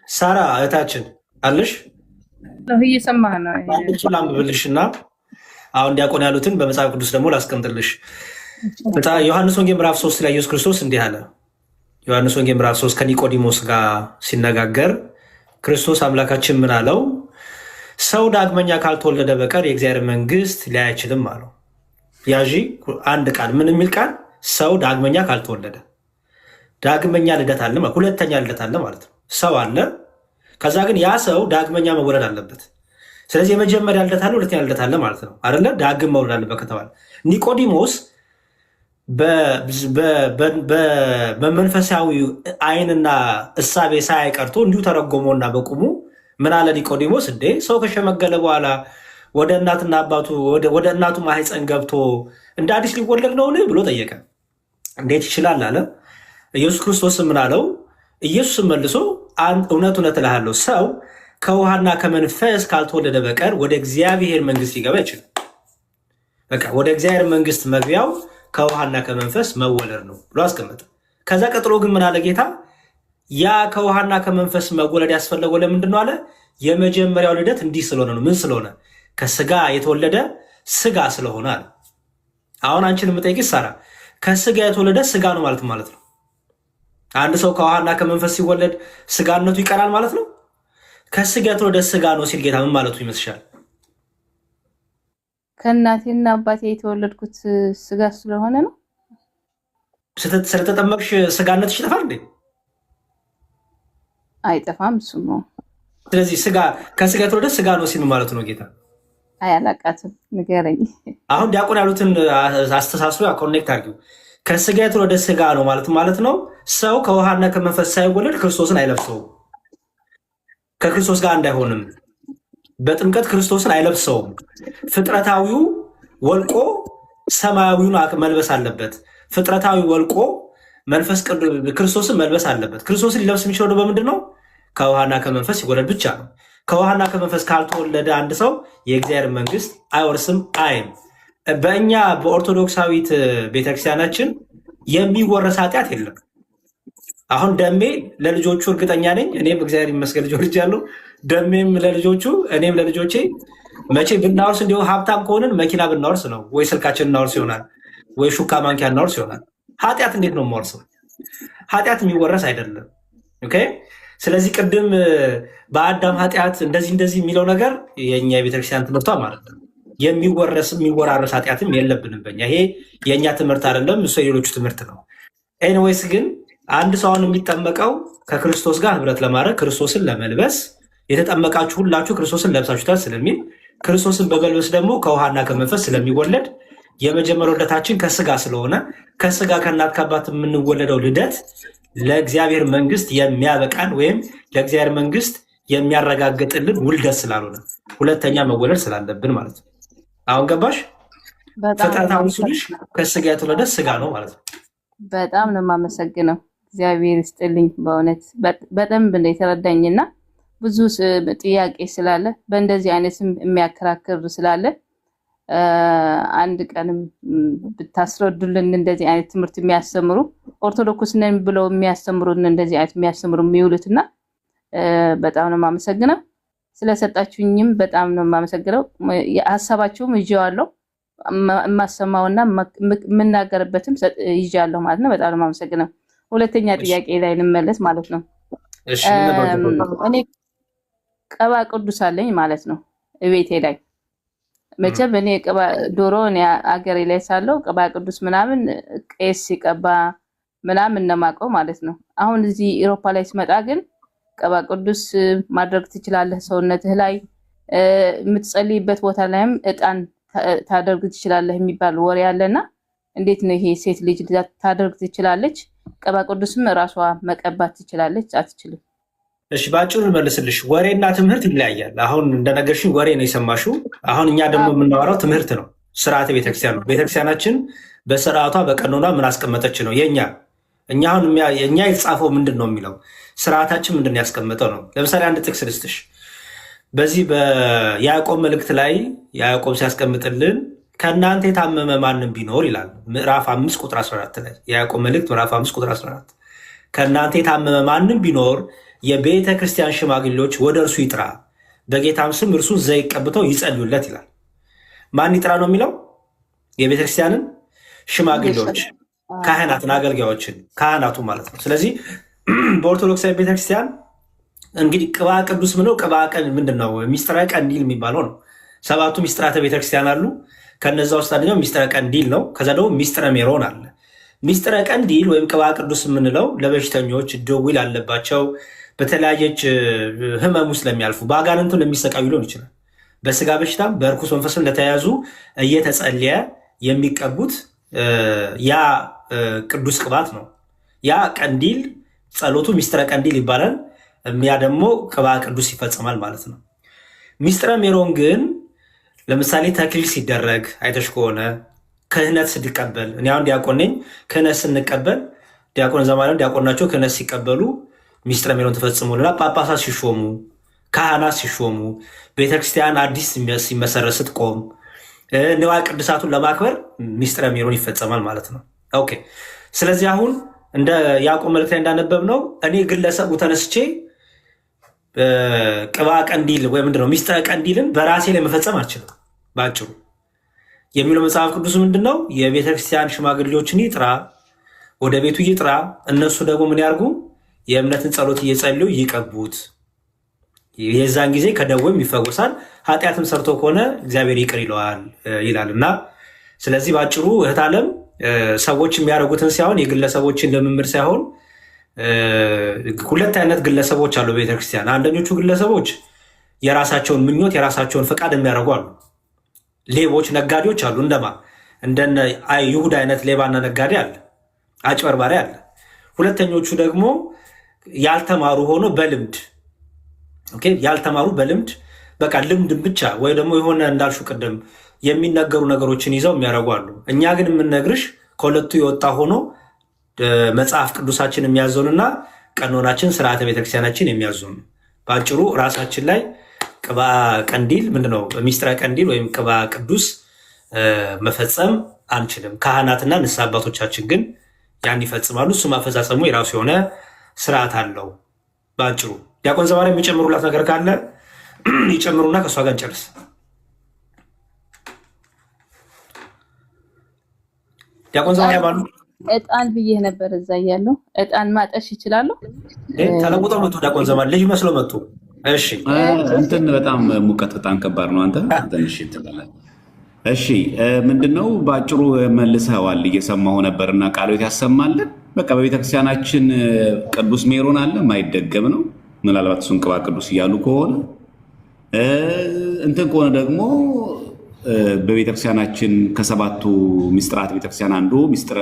Speaker 2: ሳራ እህታችን አለሽ?
Speaker 9: እየሰማህ ነው?
Speaker 2: ላንብብልሽና አሁን ዲያቆን ያሉትን በመጽሐፍ ቅዱስ ደግሞ ላስቀምጥልሽ። ዮሐንስ ወንጌል ምዕራፍ 3 ላይ ኢየሱስ ክርስቶስ እንዲህ አለ። ዮሐንስ ወንጌል ምዕራፍ 3 ከኒቆዲሞስ ጋር ሲነጋገር ክርስቶስ አምላካችን ምን አለው? ሰው ዳግመኛ ካልተወለደ በቀር የእግዚአብሔር መንግሥት ሊያይ አይችልም አለው። ያዢ አንድ ቃል ምን የሚል ቃል? ሰው ዳግመኛ ካልተወለደ። ዳግመኛ ልደት አለ፣ ሁለተኛ ልደት አለ ማለት ነው። ሰው አለ፣ ከዛ ግን ያ ሰው ዳግመኛ መወለድ አለበት። ስለዚህ የመጀመሪያ ልደት አለ፣ ሁለተኛ ልደት አለ ማለት ነው አይደለ? ዳግም መውለድ አለበት ከተባለ ኒቆዲሞስ በመንፈሳዊ ዓይንና እሳቤ ሳያይ ቀርቶ እንዲሁ ተረጎሞና በቁሙ ምን አለ ኒቆዲሞስ? እንዴ ሰው ከሸመገለ በኋላ ወደ እናትና አባቱ ወደ እናቱ ማህፀን ገብቶ እንደ አዲስ ሊወለድ ነውን ብሎ ጠየቀ። እንዴት ይችላል አለ። ኢየሱስ ክርስቶስ ምን አለው? ኢየሱስ መልሶ እውነት እውነት እልሃለሁ ሰው ከውሃና ከመንፈስ ካልተወለደ በቀር ወደ እግዚአብሔር መንግስት ሊገባ አይችልም። በቃ ወደ እግዚአብሔር መንግስት መግቢያው ከውሃና ከመንፈስ መወለድ ነው ብሎ አስቀመጠ። ከዛ ቀጥሎ ግን ምን አለ ጌታ? ያ ከውሃና ከመንፈስ መወለድ ያስፈለገው ለምንድን ነው አለ? የመጀመሪያው ልደት እንዲህ ስለሆነ ነው። ምን ስለሆነ? ከስጋ የተወለደ ስጋ ስለሆነ አለ። አሁን አንቺን የምጠይቅሽ ሳራ፣ ከስጋ የተወለደ ስጋ ነው ማለት ነው አንድ ሰው ከውሃና ከመንፈስ ሲወለድ ስጋነቱ ይቀራል ማለት ነው። ከስጋት ወደ ስጋ ነው ሲል ጌታ ምን ማለቱ ይመስልሻል?
Speaker 9: ከእናቴና አባቴ የተወለድኩት ስጋ ስለሆነ ነው።
Speaker 2: ስለተጠመቅሽ ስጋነትሽ ይጠፋል እንዴ?
Speaker 9: አይጠፋም። እሱ ነው።
Speaker 2: ስለዚህ ስጋ ከስጋት ወደ ስጋ ነው ሲል ማለቱ ነው ጌታ።
Speaker 9: አያላቃትም፣ ንገረኝ።
Speaker 2: አሁን ዲያቆን ያሉትን አስተሳስሮ ኮኔክት አድርጊው። ከስጋት ወደ ስጋ ነው ማለት ነው። ሰው ከውሃና ከመንፈስ ሳይወለድ ክርስቶስን አይለብሰውም። ከክርስቶስ ጋር እንዳይሆንም በጥምቀት ክርስቶስን አይለብሰውም። ፍጥረታዊው ወልቆ ሰማያዊውን መልበስ አለበት። ፍጥረታዊ ወልቆ መንፈስ ክርስቶስን መልበስ አለበት። ክርስቶስን ሊለብስ የሚችለው በምንድን ነው? ከውሃና ከመንፈስ ሲወለድ ብቻ ነው። ከውሃና ከመንፈስ ካልተወለደ አንድ ሰው የእግዚአብሔር መንግስት አይወርስም አይም። በእኛ በኦርቶዶክሳዊት ቤተክርስቲያናችን የሚወረስ ኃጢአት የለም። አሁን ደሜ ለልጆቹ እርግጠኛ ነኝ፣ እኔም እግዚአብሔር ይመስገን ልጆ ልጅ ያለው ደሜም ለልጆቹ እኔም ለልጆቼ መቼ ብናወርስ እንዲሁ ሀብታም ከሆንን መኪና ብናወርስ ነው ወይ ስልካችን እናወርስ ይሆናል ወይ ሹካ ማንኪያ እናወርስ ይሆናል። ኃጢአት እንዴት ነው የማወርሰው? ኃጢአት የሚወረስ አይደለም። ኦኬ። ስለዚህ ቅድም በአዳም ኃጢአት እንደዚህ የሚለው ነገር የእኛ የቤተክርስቲያን ትምህርቷ ማለት ነው። የሚወራረስ ኃጢአትም የለብንም በኛ። ይሄ የእኛ ትምህርት አይደለም፣ እሱ የሌሎቹ ትምህርት ነው። ኤኒዌይስ ግን አንድ ሰው አሁን የሚጠመቀው ከክርስቶስ ጋር ህብረት ለማድረግ ክርስቶስን ለመልበስ የተጠመቃችሁ ሁላችሁ ክርስቶስን ለብሳችሁታል ስለሚል ክርስቶስን በመልበስ ደግሞ ከውሃና ከመንፈስ ስለሚወለድ የመጀመሪያው ልደታችን ከስጋ ስለሆነ ከስጋ ከእናት ከአባት የምንወለደው ልደት ለእግዚአብሔር መንግስት የሚያበቃን ወይም ለእግዚአብሔር መንግስት የሚያረጋግጥልን ውልደት ስላልሆነ ሁለተኛ መወለድ ስላለብን ማለት ነው። አሁን ገባሽ? ፍጥረታዊ ስልሽ ከስጋ የተወለደ ስጋ ነው ማለት ነው።
Speaker 9: በጣም ነው የማመሰግነው። እግዚአብሔር ይስጥልኝ። በእውነት በደንብ ነው የተረዳኝና ብዙ ጥያቄ ስላለ በእንደዚህ አይነትም የሚያከራክር ስላለ አንድ ቀንም ብታስረዱልን እንደዚህ አይነት ትምህርት የሚያስተምሩ ኦርቶዶክስ ነን ብለው የሚያስተምሩን እንደዚህ አይነት የሚያስተምሩ የሚውሉትና በጣም ነው የማመሰግነው። ስለሰጣችሁኝም በጣም ነው የማመሰግነው። ሀሳባችሁም ይዤዋለሁ፣ የማሰማውና የምናገርበትም ይዤዋለሁ ማለት ነው። በጣም ነው የማመሰግነው። ሁለተኛ ጥያቄ ላይ ልመለስ ማለት ነው። እኔ ቅባ ቅዱስ አለኝ ማለት ነው እቤቴ ላይ። መቼም እኔ ዶሮ አገሬ ላይ ሳለው ቅባ ቅዱስ ምናምን ቄስ ሲቀባ ምናምን እነማቀው ማለት ነው። አሁን እዚህ ኢሮፓ ላይ ስመጣ ግን ቅባ ቅዱስ ማድረግ ትችላለህ ሰውነትህ ላይ፣ የምትጸልይበት ቦታ ላይም እጣን ታደርግ ትችላለህ የሚባል ወሬ አለና እንዴት ነው ይሄ? ሴት ልጅ ታደርግ ትችላለች? ቅባ ቅዱስም እራሷ መቀባት ትችላለች አትችልም?
Speaker 2: እሺ በአጭሩ ልመልስልሽ። ወሬና ትምህርት ይለያያል። አሁን እንደነገርሽኝ ወሬ ነው የሰማሽው። አሁን እኛ ደግሞ የምናወራው ትምህርት ነው፣ ስርዓተ ቤተክርስቲያን ነው። ቤተክርስቲያናችን በስርዓቷ በቀኖኗ ምን አስቀመጠች ነው የኛ እኛ የተጻፈው ምንድን ነው የሚለው ስርዓታችን ምንድን ያስቀመጠው ነው። ለምሳሌ አንድ ጥቅስ ልስጥሽ። በዚህ በያዕቆብ መልእክት ላይ ያዕቆብ ሲያስቀምጥልን ከእናንተ የታመመ ማንም ቢኖር ይላል ምዕራፍ 5 ቁጥር 14 ላይ የያዕቆብ መልእክት ምዕራፍ 5 ቁጥር 14 ከእናንተ የታመመ ማንም ቢኖር የቤተ ክርስቲያን ሽማግሌዎች ወደ እርሱ ይጥራ፣ በጌታም ስም እርሱን ዘይት ቀብተው ይጸልዩለት ይላል። ማን ይጥራ ነው የሚለው? የቤተ ክርስቲያንን ሽማግሌዎች፣ ካህናትን፣ አገልጋዮችን፣ ካህናቱ ማለት ነው። ስለዚህ በኦርቶዶክሳዊ ቤተክርስቲያን እንግዲህ ቅባ ቅዱስ ምነው ቅባ ምንድን ነው? ሚስጥረ ቀንዲል የሚባለው ነው። 7ቱ ሚስጥራተ ቤተክርስቲያን አሉ። ከነዛ ውስጥ አንደኛው ሚስጥረ ቀንዲል ነው። ከዛ ደግሞ ሚስጥረ ሜሮን አለ። ሚስጥረ ቀንዲል ወይም ቅባ ቅዱስ የምንለው ለበሽተኞች፣ ደዌ ላለባቸው፣ በተለያየች ህመም ውስጥ ለሚያልፉ፣ በአጋንንቱ ለሚሰቃዩ ሊሆን ይችላል። በስጋ በሽታም በእርኩስ መንፈስም ለተያዙ እየተጸለየ የሚቀቡት ያ ቅዱስ ቅባት ነው። ያ ቀንዲል ጸሎቱ ሚስጥረ ቀንዲል ይባላል። ያ ደግሞ ቅባ ቅዱስ ይፈጸማል ማለት ነው። ሚስጥረ ሜሮን ግን ለምሳሌ ተክሊል ሲደረግ አይተሽ ከሆነ ክህነት ስንቀበል፣ እኔ አሁን ዲያቆን ነኝ። ክህነት ስንቀበል ዲያቆን ዘማለም ዲያቆን ናቸው። ክህነት ሲቀበሉ ሚስጥረ ሜሮን ተፈጽሞልናል። ጳጳሳት ሲሾሙ፣ ካህናት ሲሾሙ፣ ቤተክርስቲያን አዲስ ሲመሰረት ስትቆም ንዋየ ቅድሳቱን ለማክበር ሚስጥረ ሜሮን ይፈጸማል ማለት ነው። ኦኬ። ስለዚህ አሁን እንደ ያዕቆብ መልእክት ላይ እንዳነበብ ነው እኔ ግለሰቡ ተነስቼ ቅባ ቀንዲል ወይ ምንድነው ሚስጥረ ቀንዲልን በራሴ ላይ መፈጸም አልችልም። በአጭሩ የሚለው መጽሐፍ ቅዱስ ምንድነው? የቤተክርስቲያን ሽማግሌዎችን ይጥራ፣ ወደ ቤቱ ይጥራ። እነሱ ደግሞ ምን ያርጉ? የእምነትን ጸሎት እየጸልዩ ይቀቡት። የዛን ጊዜ ከደዌም ይፈወሳል። ኃጢአትም ሰርቶ ከሆነ እግዚአብሔር ይቅር ይለዋል ይላል እና ስለዚህ በአጭሩ እህት ዓለም ሰዎች የሚያደርጉትን ሳይሆን የግለሰቦችን ልምምድ ሳይሆን ሁለት አይነት ግለሰቦች አሉ ቤተክርስቲያን። አንደኞቹ ግለሰቦች የራሳቸውን ምኞት የራሳቸውን ፈቃድ የሚያደርጉ አሉ። ሌቦች፣ ነጋዴዎች አሉ። እንደነ ይሁዳ አይነት ሌባና ነጋዴ አለ፣ አጭበርባሪ አለ። ሁለተኞቹ ደግሞ ያልተማሩ ሆኖ በልምድ ያልተማሩ በልምድ በቃ ልምድ ብቻ ወይ ደግሞ የሆነ እንዳልሹ ቅድም የሚነገሩ ነገሮችን ይዘው የሚያደርጉ አሉ። እኛ ግን የምንነግርሽ ከሁለቱ የወጣ ሆኖ መጽሐፍ ቅዱሳችን የሚያዘውንና ቀኖናችን ስርዓተ ቤተክርስቲያናችን የሚያዙን። በአጭሩ ራሳችን ላይ ቅባ ቀንዲል ምንድነው ሚስጥረ ቀንዲል ወይም ቅባ ቅዱስ መፈጸም አንችልም። ካህናትና ንስሐ አባቶቻችን ግን ያን ይፈጽማሉ። እሱ ማፈጻጸሙ የራሱ የሆነ ስርዓት አለው። በአጭሩ ዲያቆን ዘማርያም የሚጨምሩላት ነገር ካለ ይጨምሩና ከእሷ ጋር እንጨርስ። ዲያቆን ዘማርያም አሉ።
Speaker 9: እጣን ብዬ ነበር እዛ እያለሁ እጣን ማጠሽ ይችላሉ።
Speaker 2: ተለውጠው መጡ። ዲያቆን ዘማርያም ልጅ መስለው መጡ። እሺ
Speaker 3: እንትን በጣም ሙቀት በጣም ከባድ ነው። አንተ ትንሽ ትላለህ። እሺ ምንድነው በአጭሩ መልሰዋል። እየሰማሁ ነበርና ቃሎት ያሰማልን። በቃ በቤተክርስቲያናችን ቅዱስ ሜሮን አለ ማይደገም ነው። ምናልባት እሱን ቅባ ቅዱስ እያሉ ከሆነ እንትን ከሆነ ደግሞ በቤተክርስቲያናችን ከሰባቱ ሚስጥራት ቤተክርስቲያን አንዱ ሚስጥረ